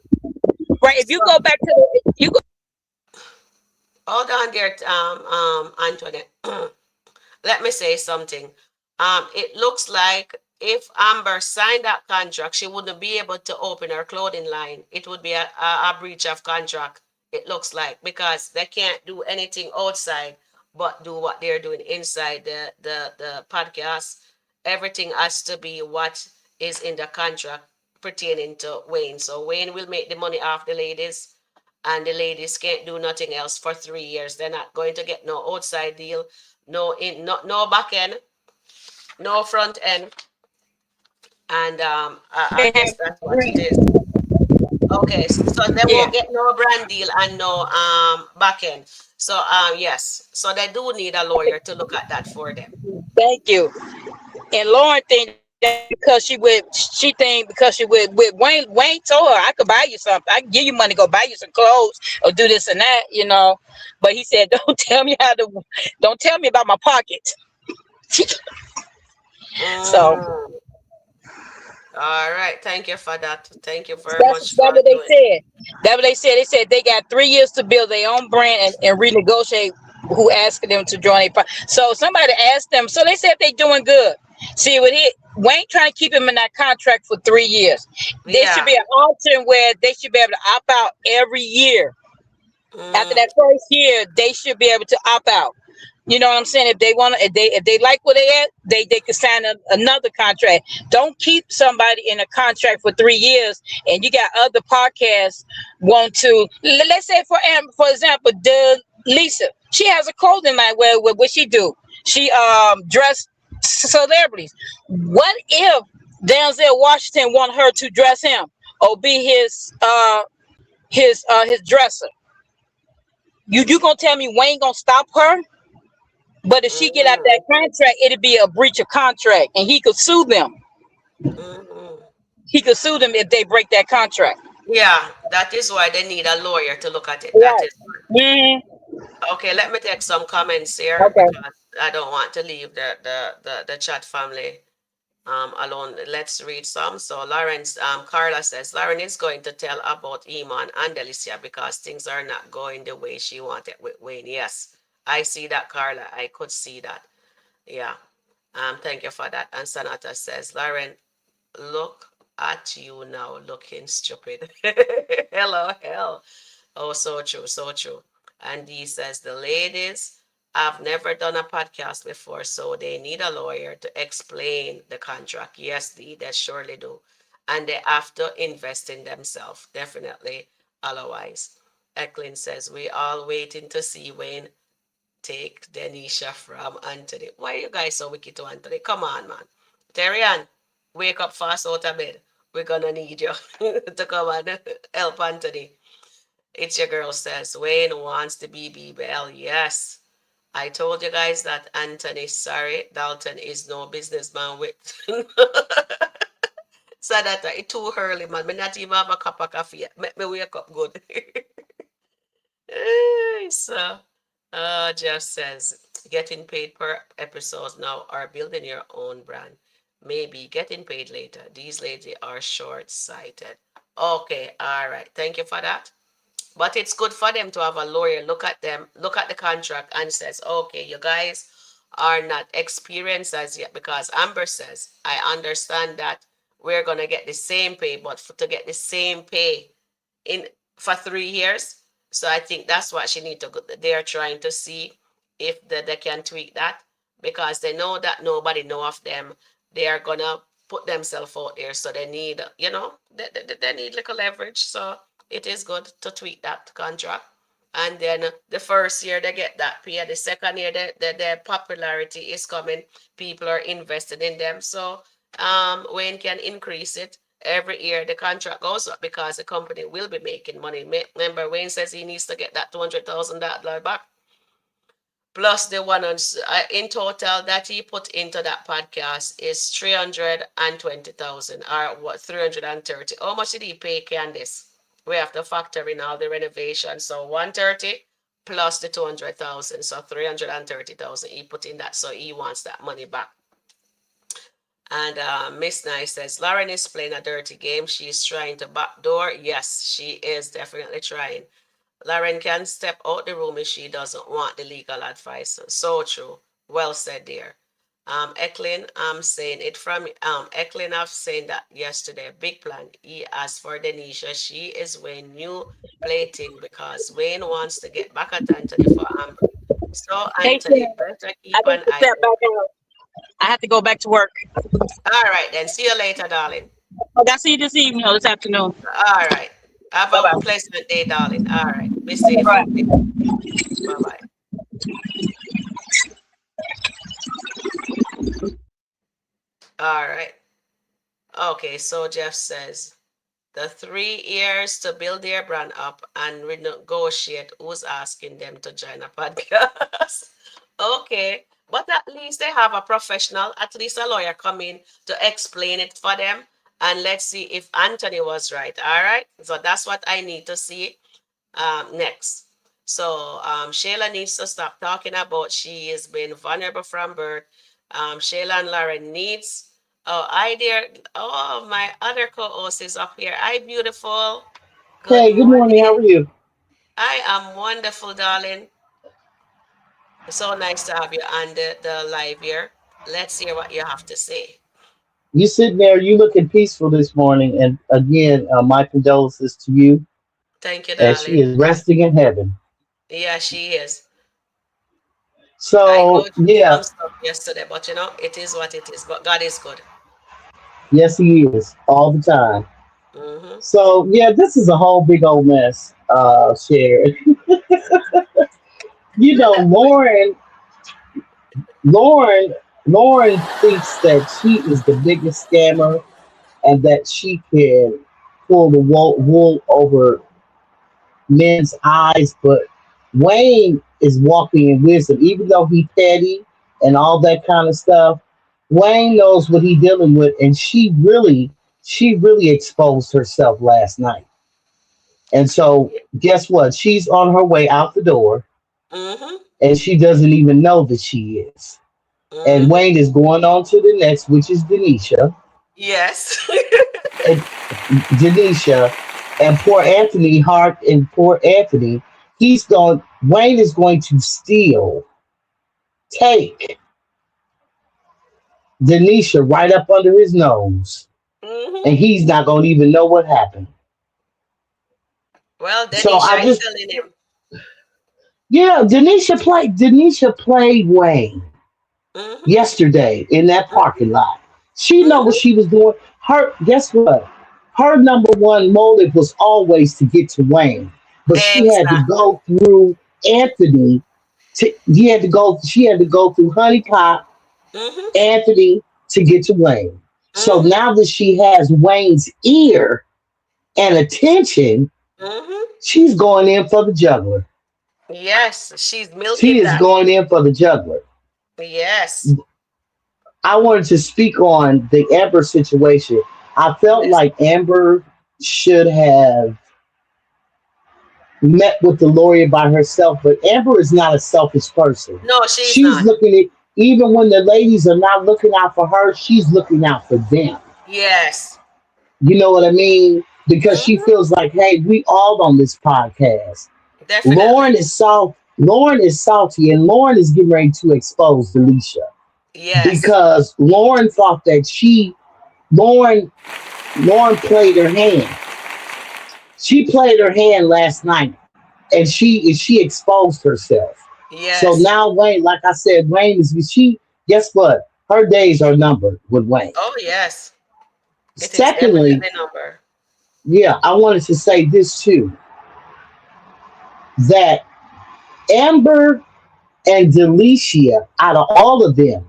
right, if you So go back to the, you go. hold on there, Antoinette. Let me say something. It looks like if Amber signed that contract, she wouldn't be able to open her clothing line. It would be a breach of contract, it looks like, because they can't do anything outside but do what they're doing inside the podcast. Everything has to be what is in the contract pertaining to Wayne. So Wayne will make the money off the ladies, and the ladies can't do nothing else for 3 years. They're not going to get no outside deal, no back end, no front end, and I They guess have that's what it is. agreed. Okay, so they Yeah. won't get no brand deal and no back end. So yes, so they do need a lawyer to look at that for them. Thank you. And Lauren think that she think because she with Wayne told her I could buy you something. I can give you money, go buy you some clothes or do this and that. But he said, don't tell me about my pockets. So Mm. All right, thank you for that. Thank you very that's much that for what they doing. said. That what they said. They said they got 3 years to build their own brand and renegotiate who asked them to join a. So somebody asked them. So they said they doing good. See what he Wayne trying to keep him in that contract for 3 years. They should Yeah. be an option where they should be able to opt out every year. After Mm, that first year, they should be able to opt out. You know what I'm saying? If they want to, if they like where they at, they could sign another contract. Don't keep somebody in a contract for 3 years, and you got other podcasts want to. Let's say for example, the Lisa, she has a clothing line where what she do? She dress celebrities. What if Denzel Washington want her to dress him or be his dresser? You gonna tell me Wayne gonna stop her? But if she get out that mm, contract, it'd be a breach of contract, and he could sue them. mm. He could sue them if they break that contract. Yeah, that is why they need a lawyer to look at it. That Right. is Hmm. okay. Let me take some comments here Okay. because I don't want to leave the chat family alone. Let's read some. So Lawrence, Carla says Lauren is going to tell about Iman and Delicia because things are not going the way she wanted with Wayne. Yes, I see that, Carla. I could see that. Yeah. Thank you for that. And Sanata says, Lauren, look at you now looking stupid. Hello, hell. Oh, so true, so true. And he says, the ladies have never done a podcast before, so they need a lawyer to explain the contract. Yes, they surely do. And they have to invest in themselves, definitely. Otherwise, Eklund says, we all waiting to see Wayne take Denisha from Anthony. Why are you guys so wicked to Anthony? Come on, man. Terrian, wake up fast out of bed. We're gonna need you to come and help Anthony. It's your girl says Wayne wants the BB Bell. Yes. I told you guys that Anthony, sorry, Dalton is no businessman with so that it's too early, man. Me not even have a cup of coffee yet. Make me wake up good. So, Jeff says, getting paid per episode now or building your own brand. Maybe getting paid later. These ladies are short sighted. Okay, all right. Thank you for that. But it's good for them to have a lawyer look at them, look at the contract and says, okay, you guys are not experienced as yet because Amber says, I understand that we're going to get the same pay, but to get the same pay in for 3 years. So I think that's what she need to go. They're trying to see if they can tweak that because they know that nobody know of them. They are gonna put themselves out there, so they need they need little leverage. So it is good to tweak that contract. And then the first year they get that pay. The second year their popularity is coming. People are invested in them. So Wayne can increase it every year. The contract goes up because the company will be making money. Remember, Wayne says he needs to get that $200,000 back. plus the one on in total that he put into that podcast is 320,000 or what 330. How much did he pay Candice? We have to factor in all the renovations. So 130 plus the 200,000. So 330,000 he put in that. So he wants that money back. And Miss Nice says Lauren is playing a dirty game. She's trying to backdoor. Yes, she is definitely trying. Lauren can step out the room if she doesn't want the legal advice. So true. Well said, dear. Eklin, I'm saying it from Eklin. I've saying that yesterday. Big plan. He asked for Denisha. She is Wayne new plating because Wayne wants to get back at Anthony for Amber. So Hey, Anthony Sharon, better I keep need an to eye step out. back out. I have to go back to work. All right, then. See you later, darling. Okay, I'll see you this evening or this afternoon. All right. Have Bye a bye. pleasant day, darling. All right. Be safe Bye. out there. Bye bye. All right. Okay, so Jeff says the 3 years to build their brand up and renegotiate who's asking them to join a podcast. Okay, but at least they have a professional, at least a lawyer come in to explain it for them. And let's see if Anthony was right. All right, so that's what I need to see next. So Shayla needs to stop talking about she has been vulnerable from birth. Shayla and Lauren needs. Oh, I dear. Oh, my other co-host is up here. Hi, beautiful. Good Hey, good morning. How morning. are you? I am wonderful, darling. So nice to have you on the live here. Let's hear what you have to say. You sitting there, you looking peaceful this morning. And again, my condolences to you. Thank you, And she darling. is resting in heaven. Yeah, she is. I go So, through yeah, some stuff yesterday, but it is what it is. But God is good. yes, he is all the time. Mm-hmm. So, yeah, this is a whole big old mess, Sharon. You know, Lauren, Lauren thinks that she is the biggest scammer and that she can pull the wool over men's eyes, but Wayne is walking in wisdom, even though he petty and all that kind of stuff. Wayne knows what he's dealing with, and she really exposed herself last night. And so, guess what? She's on her way out the door, Mm-hmm. and she doesn't even know that she is. And Mm-hmm. Wayne is going on to the next, which is Denisha. Yes. And Denisha and poor Anthony, he's going Wayne is going to steal, take Denisha right up under his nose, Mm-hmm. and he's not gonna even know what happened. Well, So I Denisha is just telling him. yeah, Denisha played Wayne Mm-hmm. yesterday in that parking lot. She know what Mm-hmm. she was doing. Her guess what? Her number one motive was always to get to Wayne, but she had to Exactly. go through Anthony. She had to go through Honey Pot, Mm-hmm. Anthony to get to Wayne. So Mm-hmm. now that she has Wayne's ear and attention, Mm-hmm. she's going in for the juggler. Yes, she's She milking is that. going in for the juggler. Yes. I wanted to speak on the Amber situation. I felt Yes. like Amber should have met with the lawyer by herself, but Amber is not a selfish person. No, she's She's not. looking at, even when the ladies are not looking out for her, she's looking out for them. Yes. You know what I mean? Because she Mm-hmm. feels like, hey, we all on this podcast. Definitely. Lauren is salty, and Lauren is getting ready to expose Delisha Yes. because Lauren thought that Lauren Lauren played her hand. She played her hand last night, and she exposed herself. So Yes. now Wayne, like I said, Wayne is she. Guess what? Her days are numbered with Wayne. Oh, yes. It is Secondly, definitely number. yeah, I wanted to say this too, that Amber and Delicia, out of all of them,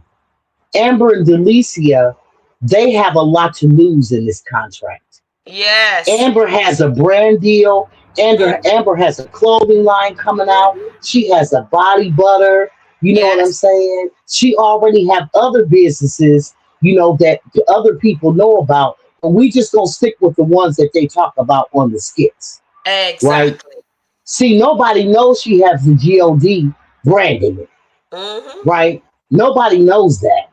Amber and Delicia, they have a lot to lose in this contract. Yes. Amber has a brand deal. Mm-hmm. Amber has a clothing line coming out. Mm-hmm. She has a body butter. You know what I'm Yes, saying? She already have other businesses, that other people know about, but we just gonna stick with the ones that they talk about on the skits, right? exactly. See, nobody knows she has the God branding it, Mm-hmm. right? Nobody knows that.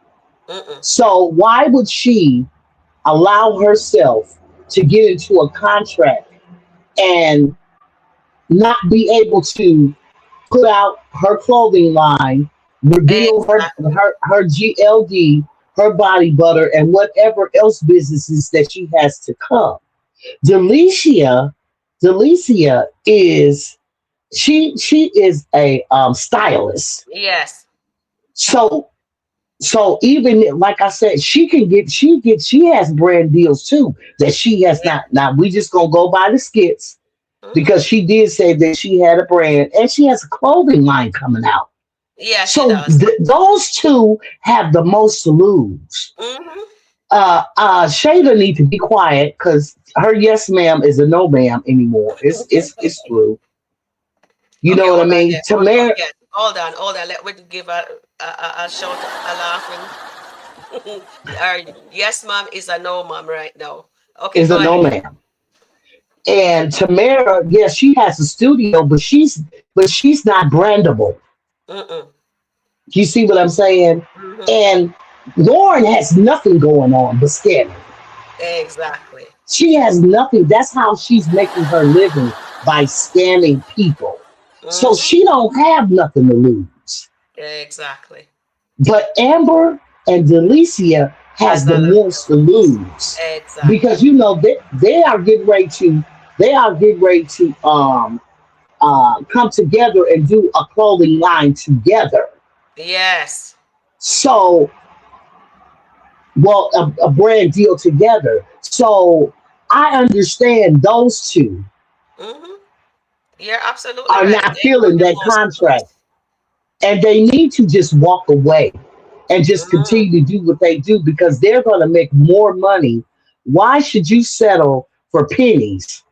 Mm-mm. So why would she allow herself to get into a contract and not be able to put out her clothing line, reveal Exactly. her GLD, her body butter, and whatever else businesses that she has to come. Delicia, Delicia is she is a stylist. Yes. So even like I said, she has brand deals too that she has Yeah. not. Now we just gonna go by the skits Mm-hmm. because she did say that she had a brand and she has a clothing line coming out. Yeah, she So does. those two have the most to lose. Mm-hmm. Shayla need to be quiet because her yes ma'am is a no ma'am anymore. It's through. You Okay, know what I hold on mean? there. Tamara Yes, hold on, hold on. Let me give a shout, a laughing. Our yes, mom is a no, mom right now. Okay, is go a no ahead. ma'am. And Tamara, yes, she has a studio, but she's not brandable. Mm-mm. You see what I'm saying? Mm-hmm. And Lauren has nothing going on but scamming. Exactly. She has nothing. That's how she's making her living by scamming people. So Mm-hmm. she don't have nothing to lose. Exactly. But Amber and Delicia Has has a the lot to most to lose. lose because Exactly. they are getting ready to come together and do a clothing line together. Yes. So well a brand deal together. So I understand those two Mm-hmm. You're absolutely are right. not They got feeling the that most to contract lose. and they need to just walk away and just Mm. continue to do what they do because they're going to make more money. Why should you settle for pennies?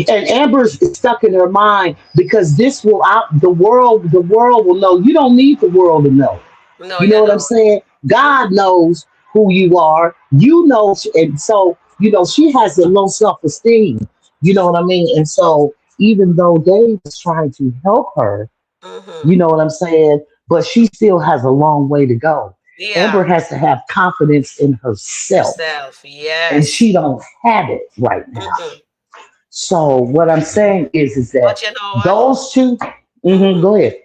And Amber's is stuck in her mind because this will out the world will know. You don't need the world to know. No, You know you what I'm don't. saying? God Mm-hmm. knows who you are. You know, and so she has a low self esteem. You know what I mean? And so even though Dave is trying to help her, Mm-hmm. you know what I'm saying? But she still has a long way to go. Amber Yeah. has to have confidence in herself, Herself. and Yes. she don't have it right now. Mm-mm. So what I'm saying is that But you know what? those 2. Mm-hmm. Go ahead.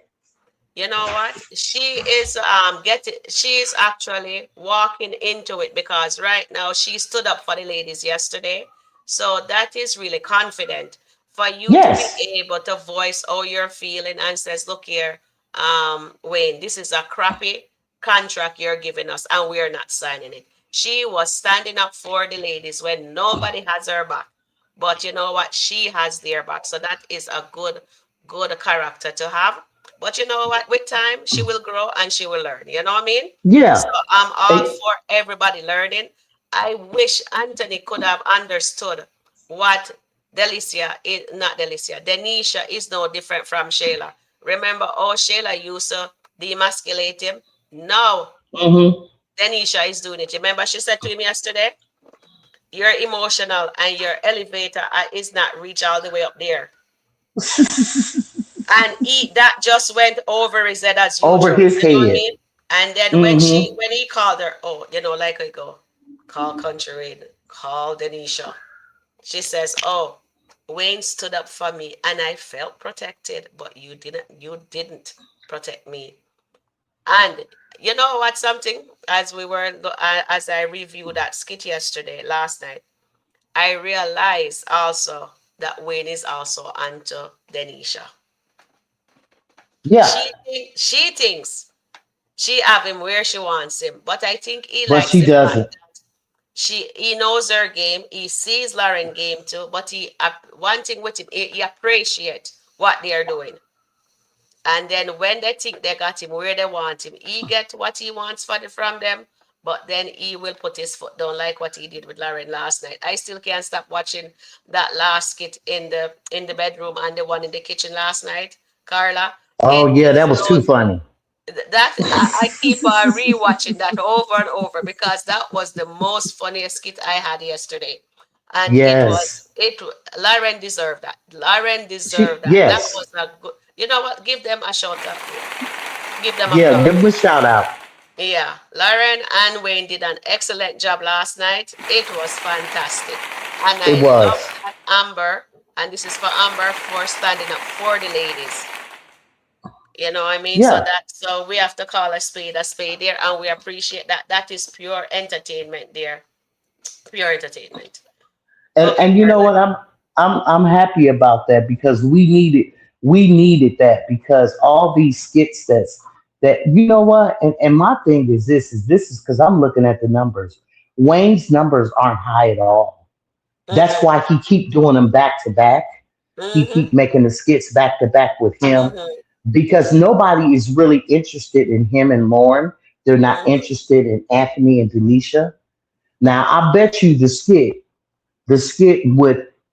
You know what? She is getting she's actually walking into it because right now she stood up for the ladies yesterday. So that is really confident for you to be Yes. able to voice how you're feeling and says, look here, Wayne, this is a crappy contract you're giving us and we're not signing it. She was standing up for the ladies when nobody has her back. But you know what? She has their back. So that is a good character to have. But you know what? With time, she will grow and she will learn. You know what I mean? So Yeah. I'm all Eh, for everybody learning. I wish Anthony could have understood what Delicia is not Delicia. Denisha is no different from Shayla. Remember, oh Shayla used to demasculate him. Now mhm. Denisha is doing it. Remember, she said to him yesterday, "You're emotional and your elevator is not reach all the way up there." And that just went over his head as Over usual. his You know what I head. mean? And then Hmm. when he called her, oh, like I go, call Country Wayne, call Denisha. She says, oh, Wayne stood up for me and I felt protected, but you didn't protect me. And you know what? Something as I reviewed that skit last night, I realized also that Wayne is also onto Denisha. Yeah, She thinks she have him where she wants him, but I think he but likes she the fact doesn't. that he knows her game. He sees Lauren game too, but one thing with him, he appreciate what they are doing. And then when they think they got him where they want him, he get what he wants from them. But then he will put his foot down like what he did with Lauren last night. I still can't stop watching that last skit in the bedroom and the one in the kitchen last night, Carla. Oh It yeah, is that was too those funny. that I keep rewatching that over and over because that was the most funniest skit I had yesterday, and Yes. Lauren deserved that. Lauren She deserved that. That yes. was a good. You know what? Give them a shout out there. Give them Yeah, give applause. him a shout out. Yeah, Lauren and Wayne did an excellent job last night. It was fantastic, and It I love was. that Amber. And this is for Amber for standing up for the ladies. You know what I mean? Yeah. So we have to call a spade there, and we appreciate that. That is pure entertainment there. Pure entertainment. Okay, And you know Caroline. what? I'm happy about that because we needed that because all these skits that you know what? And my thing is this is because I'm looking at the numbers. Wayne's numbers aren't high at all. That's Mm-hmm. why he keep doing them back to back. He Mm-hmm. keep making the skits back to back with him Mm-hmm. because nobody is really interested in him and Lauren. They're not Mm-hmm. interested in Anthony and Denisha. Now I bet you the skit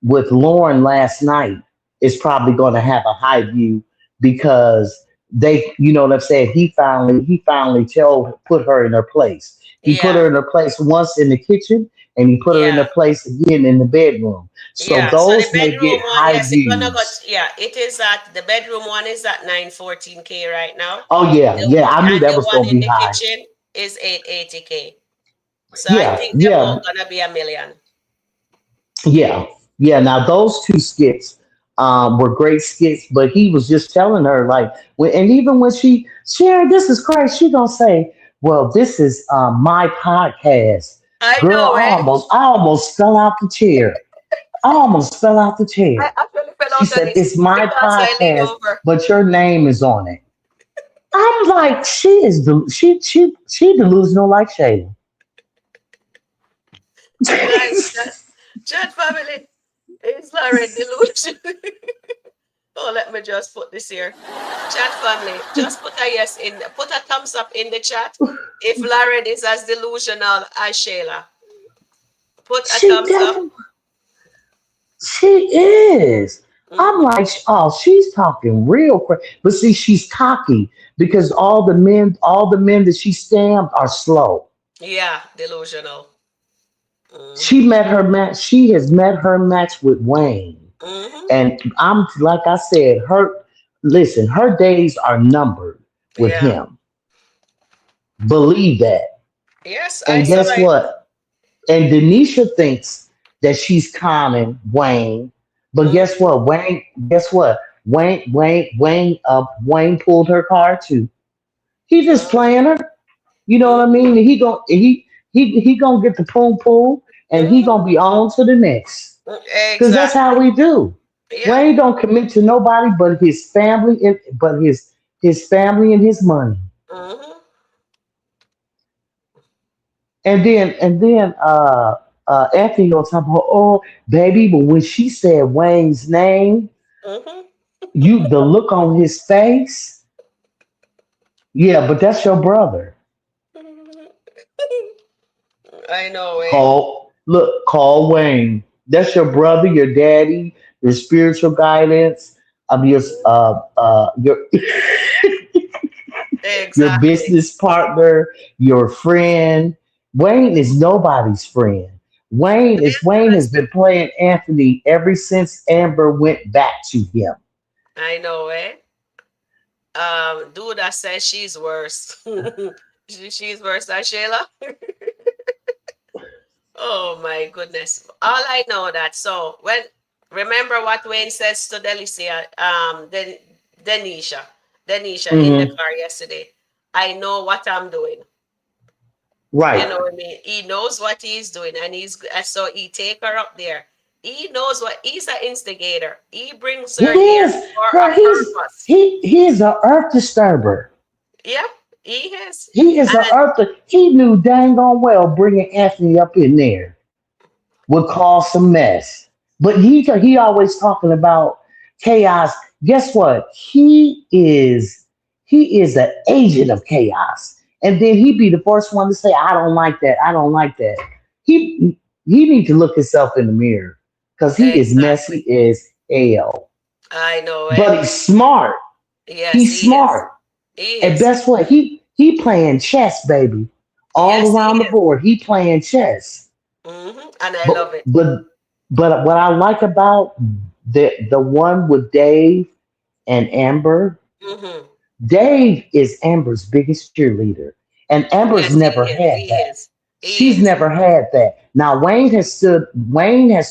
with Lauren last night is probably going to have a high view because they, you know what I'm saying. He finally told put her in her place. He put Yeah. her in her place once in the kitchen, and he put her in Yeah. her place again in the bedroom. So Yeah. So the those may bedroom get one, high yes, it's gonna go. views. Yeah, it is at the bedroom one is at 914K right now. Oh yeah, The yeah. I knew and that the was one going to in be the high. kitchen is 880K. So I Yeah, think they're yeah. both gonna be a million. Yeah, yeah. Now those two skits were great skits, but he was just telling her like, and even when she Sharon, this is Christ, she gonna say, "Well, this is my podcast." I Girl, know, eh? I almost fell out the chair. I almost fell out the chair. I actually fell She out of said, this "It's my because I lean podcast, over. but your name is on it." I'm like, she delusional like Shayla. Guys, chat family is Lauren delusion. Oh, let me just put this here. Chat family, just put a yes in, put a thumbs up in the chat if Lauren is as delusional as Shayla. Put a she thumbs up. definitely She is. I'm Hmm. like, oh, she's talking real quick. But see, she's cocky because all the men that she scammed are slow. Yeah, delusional. She Hmm. met her match. She has met her match with Wayne, Hmm. and I'm like I said, her days are numbered with Yeah. him. Believe that. Yes, I And saw guess like. what? And Denisha thinks that she's conning Wayne, but guess Hmm. what? Guess what? Wayne pulled her card too. He just Hmm. playing her. You know what I Hmm. mean? He gonna get the poom poom, and he gonna Hmm. be on to the next. Cause that's how Exactly. we do. Yeah. Wayne don't commit to nobody but his family and but his family and his money. Hmm. And then Anthony gonna talk about, oh baby, but when she said Wayne's name, Hmm. the look on his face, yeah, but that's your brother. I know, eh? Call Wayne. That's your brother, your daddy, your spiritual guidance, your your Exactly. business partner, your friend. Wayne is nobody's friend. Wayne has been playing Anthony ever since Amber went back to him. I know, eh? Dude that says she's worse. She's worse than Shayla. Oh my goodness. All I know that remember what Wayne says to Delicia, Denisha, Denisha in the Hmm. car yesterday. I know what I'm doing. You Right. know what I mean? He knows what he's doing, and so he take her up there. He knows what he's an instigator. He brings He her there is, for girl. a purpose. He is an earth disturber. Yep, he is. He is an And earth. He knew dang on well bringing Anthony up in there would cause some mess. But he always talking about chaos. Guess what? He is an agent of chaos. And then he'd be the first one to say, I don't like that. I don't like that. He need to look himself in the mirror because he is exactly. messy as hell. I know, eh? But he's smart. Yes, He's he is. smart. He And is. guess what? He playing chess, baby. All Yes, he around the is. board. He playing chess. And I But love it. but but what I like about the one with Dave and Amber, Mm-hmm. Dave is Amber's biggest cheerleader. And Amber's Yes, he never is. had He that. is. He She's is. never had that. Now Wayne has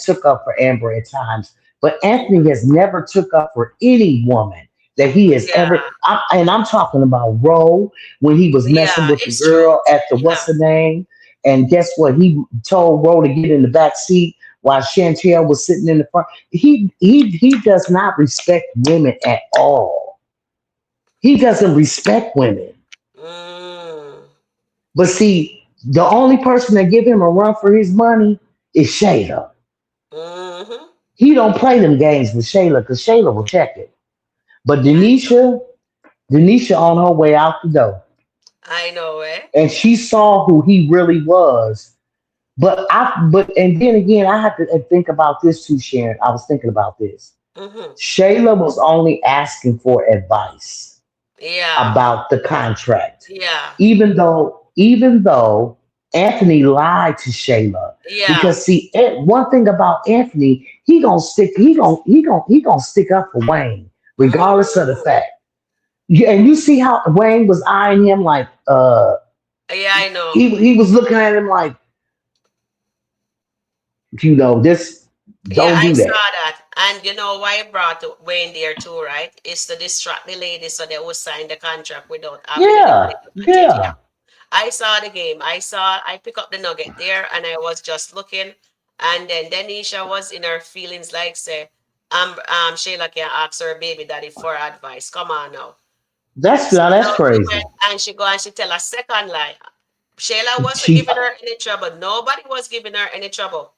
took up for Amber at times, but Anthony Mhm. has never took up for any woman that he has ever. Yeah. And I'm talking about Roe when he was messing Yeah, with the it's true. girl at the what's Yeah. the name. And guess what? He told Roe to get in the back seat while Chantel was sitting in the front. He does not respect women at all. He doesn't respect women. Mm. But see, the only person that give him a run for his money is Shayla. Mm-hmm. He don't play them games with Shayla because Shayla will check it. But I know. Denisha on her way out the door, I know, eh? and she saw who he really was. But and then again, I have to think about this too, Sharon. I was thinking about this. Mm-hmm. Shayla was only asking for advice Yeah. about the contract. Yeah. Even though Anthony lied to Shayla. Yeah. Because see, one thing about Anthony, he gonna stick up for Wayne, regardless of the Mm. fact. Yeah, and you see how Wayne was eyeing him like Yeah, I know. he was looking at him like, this Yeah, don't I do saw that. that. And you know why I brought Wayne there too, right? It's to distract the lady so they will sign the contract without having Yeah, anything to put it. Yeah. yeah. I saw the game. I pick up the nugget there and I was just looking. And then Denisha was in her feelings like say, Shayla can ask her baby daddy for advice. Come on now. That's So now now that's she went crazy. and she go and she tell a second lie. Shayla wasn't She giving her any trouble. Nobody was giving her any trouble.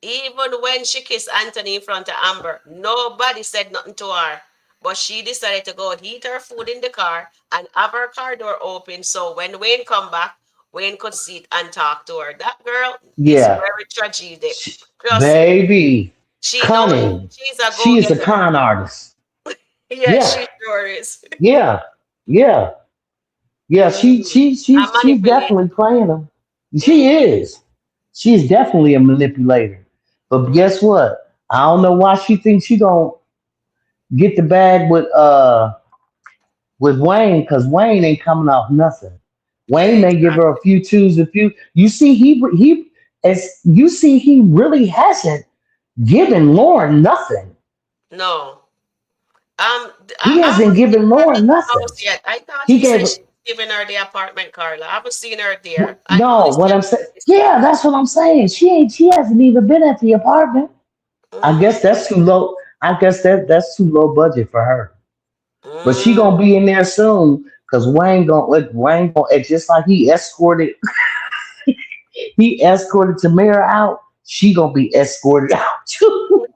Even when she kissed Anthony in front of Amber, nobody said nothing to her. But she decided to go heat her food in the car and have her car door open so when Wayne come back, Wayne could sit and talk to her. That girl is yeah. very tragic. She, Trust me. baby, She knows cunning. she's a She is a go-getter. con artist. Yeah, Yeah, she sure is. yeah, yeah, yeah. She Mm. she A she's she's manipulator. definitely playing them. She Mm-hmm. is. She's definitely a manipulator. But Mm-hmm. guess what? I don't know why she thinks she gonna get the bag with Wayne because Wayne ain't coming off nothing. Wayne may give her a Exactly. few twos, a few. You see, he really hasn't given Lauren nothing. No. He I hasn't haven't seen given her Lauren in the nothing. house yet. I thought He he gave said her. she's giving her the apartment, Carla. I haven't seen her there. I only No, see what her I'm in saying. the store. Yeah, that's what I'm saying. She hasn't even been at the apartment. I guess Mm, that's too low. I guess that's too low budget for her. But she gonna mm. be in there soon because Wayne gonna just like he escorted Tamara out. She gonna be escorted out too.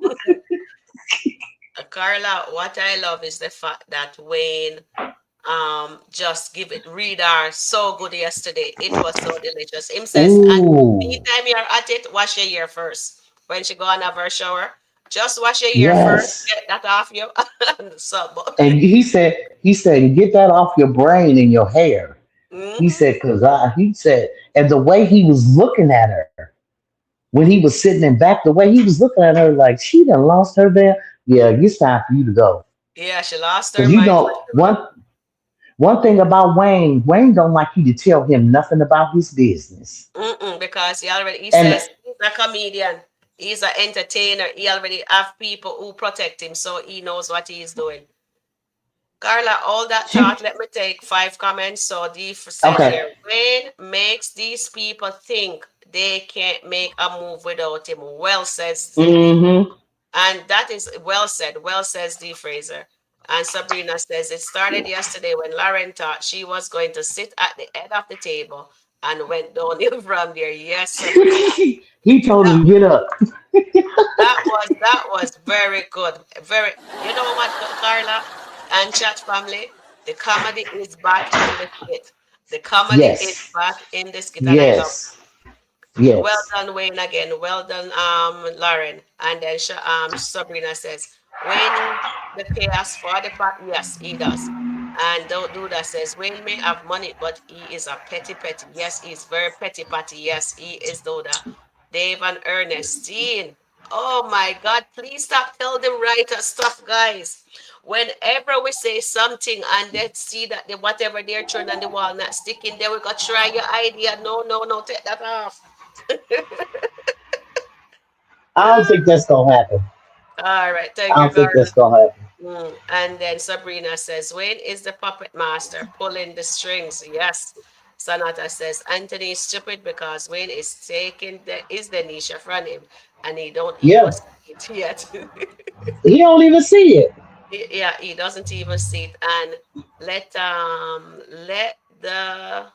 Carla, what I love is the fact that Wayne just give it read her so good yesterday. It was so delicious. Him says, and Ooh, anytime you're at it, wash your hair first. When she go and have her shower, just wash your hair first. yes. Get that off you. So, And he said, get that off your brain and your hair. He mm-hmm. said, and the way he was looking at her when he was sitting in back, the way he was looking at her like she done lost her there. Yeah, it's time for you to go. Yeah, she lost her Because mind for sure. one thing about Wayne don't like you to tell him nothing about his business. Mm-mm, because he And says he's a comedian, he's an entertainer. He already have people who protect him, so he knows what he's doing. Carla, all that she thought, let me take 5 comments. So Dee said okay. here, Wayne makes these people think they can't make a move without him. Well says Dee. Mm-hmm. And that is well said. Well says Dee Fraser. And Sabrina says it started yesterday when Lauren thought she was going to sit at the head of the table and went downhill from there. Yes, Sabrina. He told That him to get up. that was very good. Very, you know what, Carla and chat family, the comedy is back in the skit. The comedy is Yes. back in the skit, and I love it. Yes. Well Yes. done, Wayne again. Well done, Lauren. And then Sabrina says, Wayne needs the chaos for the part. Yes, he does. And don't do that says Wayne may have money, but he is a petty petty. Yes, he's very petty patty. Yes, he is Doda. Dave and Ernestine. Oh my God, please stop telling them writer stuff, guys. Whenever we say something and they see that the whatever they're throwing on the wall not sticking, they will go try your idea. No, no, no, take that off. I don't think that's gonna happen. All right, I thank you, don't think Carmen. that's gonna happen. And then Sabrina says, Wayne is the puppet master, pulling the strings. Yes. Sanata says, Anthony is stupid because Wayne is taking the Nisha from him and he don't even Yeah, see it yet. he don't even see it. Yeah, he doesn't even see it. And let let the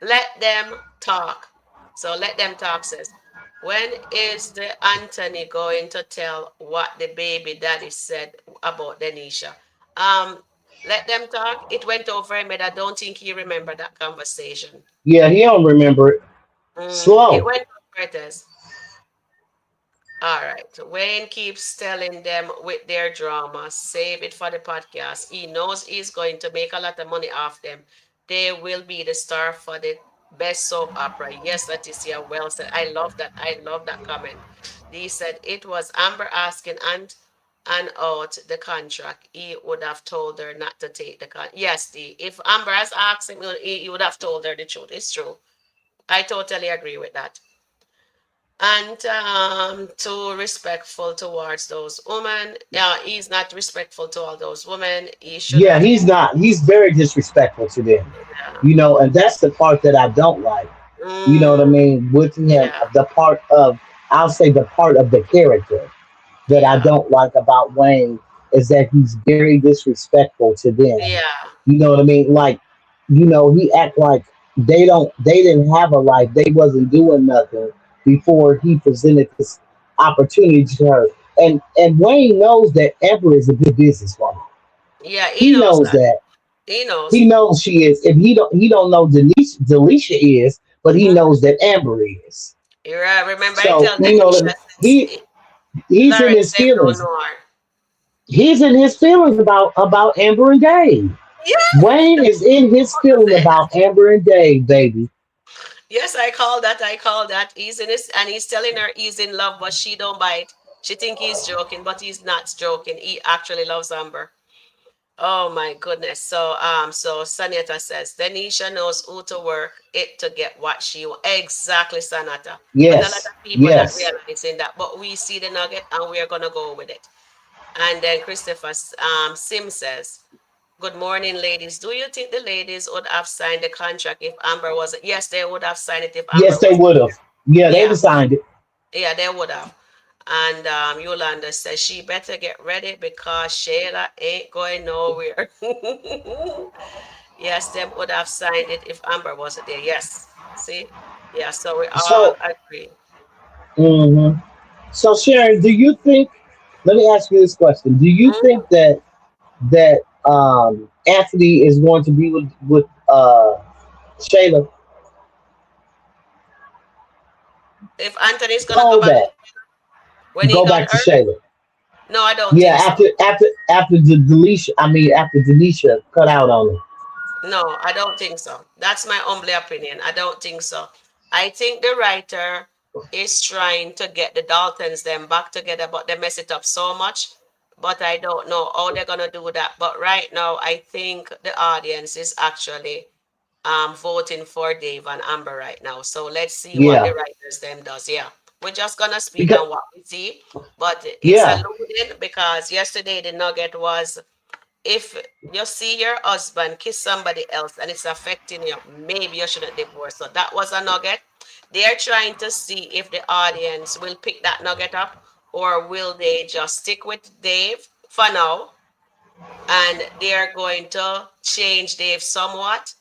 let them talk. So let them talk says, when is the Anthony going to tell what the baby daddy said about Denisha? Um, let them talk. It went over him, but I don't think he remembered that conversation. Yeah, he don't remember it. It Slow. went over it is. All right. Wayne keeps telling them with their drama, save it for the podcast. He knows he's going to make a lot of money off them. They will be the star for the best soap opera. Yes, Leticia, well said. I love that. I love that comment. He said it was Amber asking and out the contract. He would have told her not to take the contract. Yes, if Amber has asked him, he would have told her the truth. It's true. I totally agree with that. And too respectful towards those women. Yeah, he's not respectful to all those women. He should Yeah, have. he's not. He's very disrespectful to them. Yeah. You know, and that's the part that I don't like. You know what I Mm, mean? With him, yeah. the part of, I'll say the part of the character that I Yeah. don't like about Wayne is that he's very disrespectful to them. Yeah. You know what I mean? Like, you know, he act like they didn't have a life. They wasn't doing nothing before he presented this opportunity to her. And Wayne knows that Amber is a good businesswoman. Yeah. He He knows knows that. that. He knows. He knows she is. If he don't know Denise Delisha is, but he Mhm. knows that Amber is. You're right. Remember, I So tell you know that Denisha since he's in Lawrence his them don't feelings. know her. He's in his feelings about Amber and Dave. Yeah. Wayne is in his How to feeling say that? about Amber and Dave, baby. Yes, I call that. I call that. He's in his, and he's telling her he's in love, but she don't bite. She think he's joking, but he's not joking. He actually loves Amber. Oh my goodness. So Sanata says Denisha knows who to work it to get what she wants. Exactly, Sanata. But a lot Yes, of people not yes, realizing that. But we see the nugget and we're gonna go with it. And then Christopher Sim says, good morning, ladies. Do you think the ladies would have signed the contract if Amber wasn't? Yes, they would have signed it if Amber yes. They wasn't would have. there. Yeah, they'd Yeah, have signed it. yeah, they would have. And Yolanda says she better get ready because Shayla ain't going nowhere. Yes, them would have signed it if Amber wasn't there. Yes. See? Yeah, so we all So, agree. mhm. So Sharon, do you think? Let me ask you this question: do you Mm. think that Anthony is going to be with Shayla? If Anthony's gonna go Hold back to that. when he Go got back to hurt, Shayla. no, I don't Yeah, think so. after the deletion. I mean, after Denisha cut out on him. No, I don't think so. That's my humble opinion. I don't think so. I think the writer is trying to get the Daltons them back together, but they mess it up so much. But I don't know how they're gonna do that. But right now, I think the audience is actually voting for Dave and Amber right now. So let's see what the Yeah, writers them does. Yeah. We're just gonna speak because on what we see. But it's yeah, alluding because yesterday the nugget was if you see your husband kiss somebody else and it's affecting you, maybe you shouldn't divorce. So that was a nugget. They're trying to see if the audience will pick that nugget up or will they just stick with Dave for now and they're going to change Dave somewhat.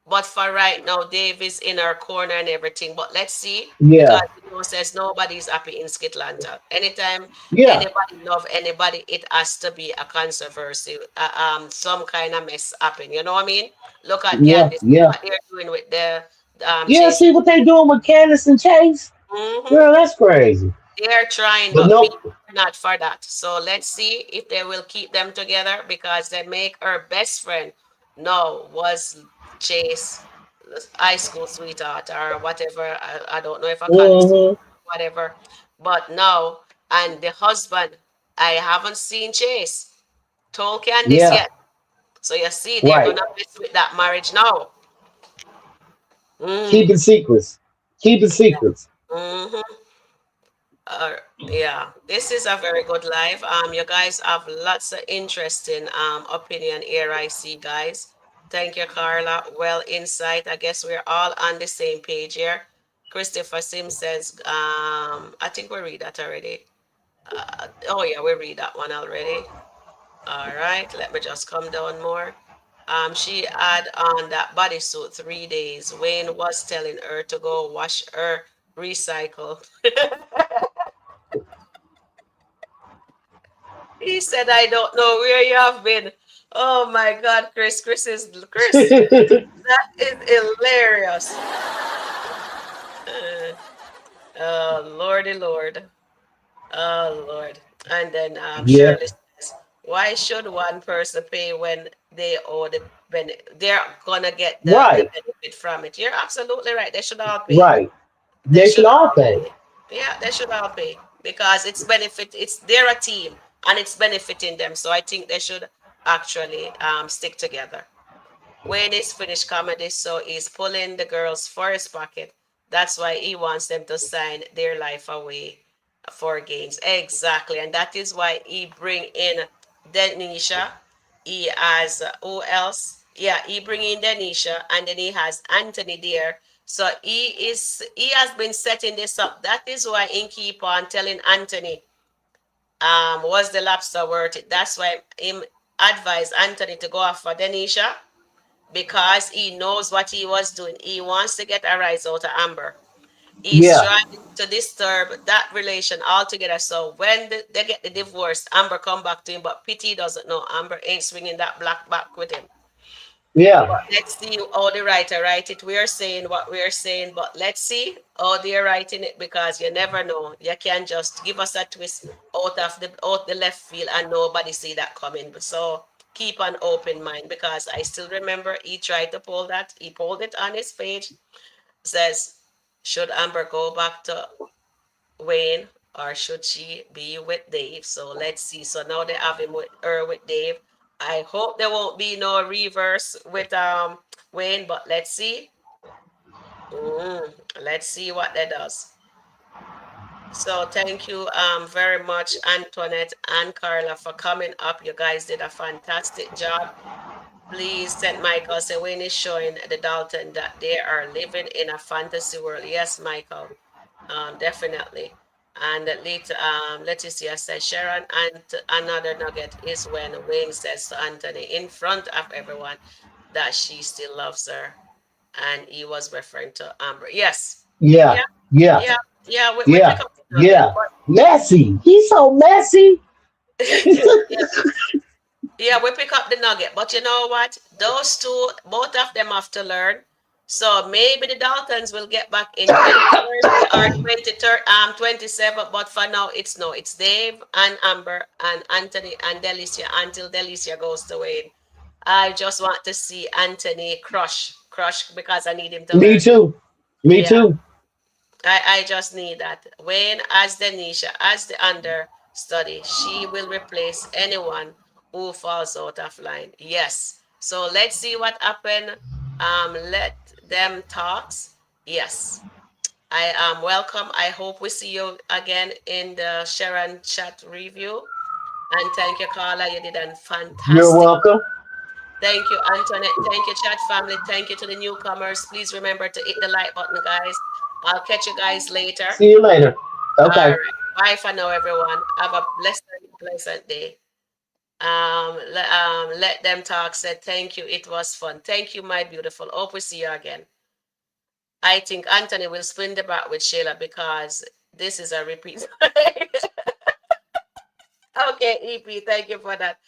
But for right now, Dave is in our corner and everything. But let's see, because yeah, says nobody's happy in SkitLanta. Anytime yeah, anybody love anybody, it has to be a controversy, some kind of mess happen. You know what I mean? Look at yeah, Candice, yeah, what they're doing with the yeah. Chase. See what they doing with Candace and Chase? Hmm. Girl, that's crazy. They're trying, But but no, people are not for that. So let's see if they will keep them together because they make her best friend. No, was Chase high school sweetheart or whatever. I don't know if I call it Hmm. whatever. But no, and the husband, I haven't seen Chase told Candice Yeah. yet. So you see, they're Right. gonna mess with that marriage now. Mm, Keeping secrets. Keeping yeah. secrets. Mm-hmm. Uh, yeah, this is a very good live. You guys have lots of interesting opinion here. I see, guys. Thank you, Carla. Well, insight. I guess we're all on the same page here. Christopher Sims says, I think we read that already. Oh yeah, we read that one already. All right, let me just come down more. She had on that bodysuit 3 days. Wayne was telling her to go wash her recycle. He said, I don't know where you have been. Oh my God, Chris. Chris. That is hilarious. Uh, oh, Lordy Lord. Oh Lord. And then Yeah. Shirley says, why should one person pay when they owe the they're gonna get the Right. benefit from it? You're absolutely right. They should all pay. Right. They They should should all all pay. pay. Yeah, they should all pay because it's they're a team and it's benefiting them. So I think they should actually stick together. When he's finished comedy, so he's pulling the girls for his pocket. That's why he wants them to sign their life away for gains. Exactly. And that is why he bring in Denisha. He has who else? Yeah, he bring in Denisha and then he has Anthony there. So he has been setting this up. That is why he keep on telling Anthony, was the lobster worth it? That's why him advised Anthony to go after Denisha because he knows what he was doing. He wants to get a rise out of Amber. He's Yeah. trying to disturb that relation altogether. So when they get the divorce, Amber come back to him, but Pity doesn't know. Amber ain't swinging that black back with him. Yeah. But let's see how the writer write it. We are saying what we are saying, but let's see how they're writing it because you never know. You can just give us a twist out the left field and nobody see that coming. So keep an open mind because I still remember he tried to pull that. He pulled it on his page. Says, should Amber go back to Wayne or should she be with Dave? So let's see. So now they have him with her with Dave. I hope there won't be no reverse with Wayne, but let's see. Let's see what that does. So thank you very much, Antoinette and Carla, for coming up. You guys did a fantastic job. Please, St. Michael, say Wayne is showing the Dalton that they are living in a fantasy world. Yes, Michael. Definitely. And Leticia says Sharon, and another nugget is when Wayne says to Anthony in front of everyone that she still loves her, and he was referring to Amber. Yes, Yeah. yeah, Yeah. yeah, yeah. We pick Yeah. up the nugget, Yeah. Messy. He's so messy. but yeah, yeah, we pick up the nugget. But you know what? Those two, both of them have to learn. So maybe the Daltons will get back in 2030 or 27, but for now it's no. It's Dave and Amber and Anthony and Delicia until Delicia goes to Wayne. I just want to see Anthony crush because I need him to Me learn. too. Me Yeah, too. I just need that. Wayne as Denisha, as the understudy, she will replace anyone who falls out of line. Yes. So let's see what happen. Let them talks. Yes. I am welcome. I hope we see you again in the Sharon chat review. And thank you, Carla. You did a You're fantastic. welcome. Thank you, Antoinette. Thank you, chat family. Thank you to the newcomers. Please remember to hit the like button, guys. I'll catch you guys later. See you later. All Okay. right. Bye for now, everyone. Have a pleasant day. Let them talk. Said thank you. It was fun. Thank you, my beautiful. Hope we see you again. I think Anthony will spin the bat with Sheila because this is a repeat. Okay, EP. Thank you for that.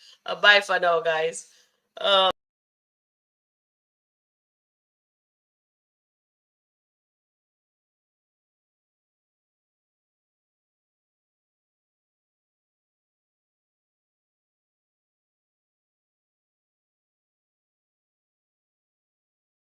Bye for now, guys.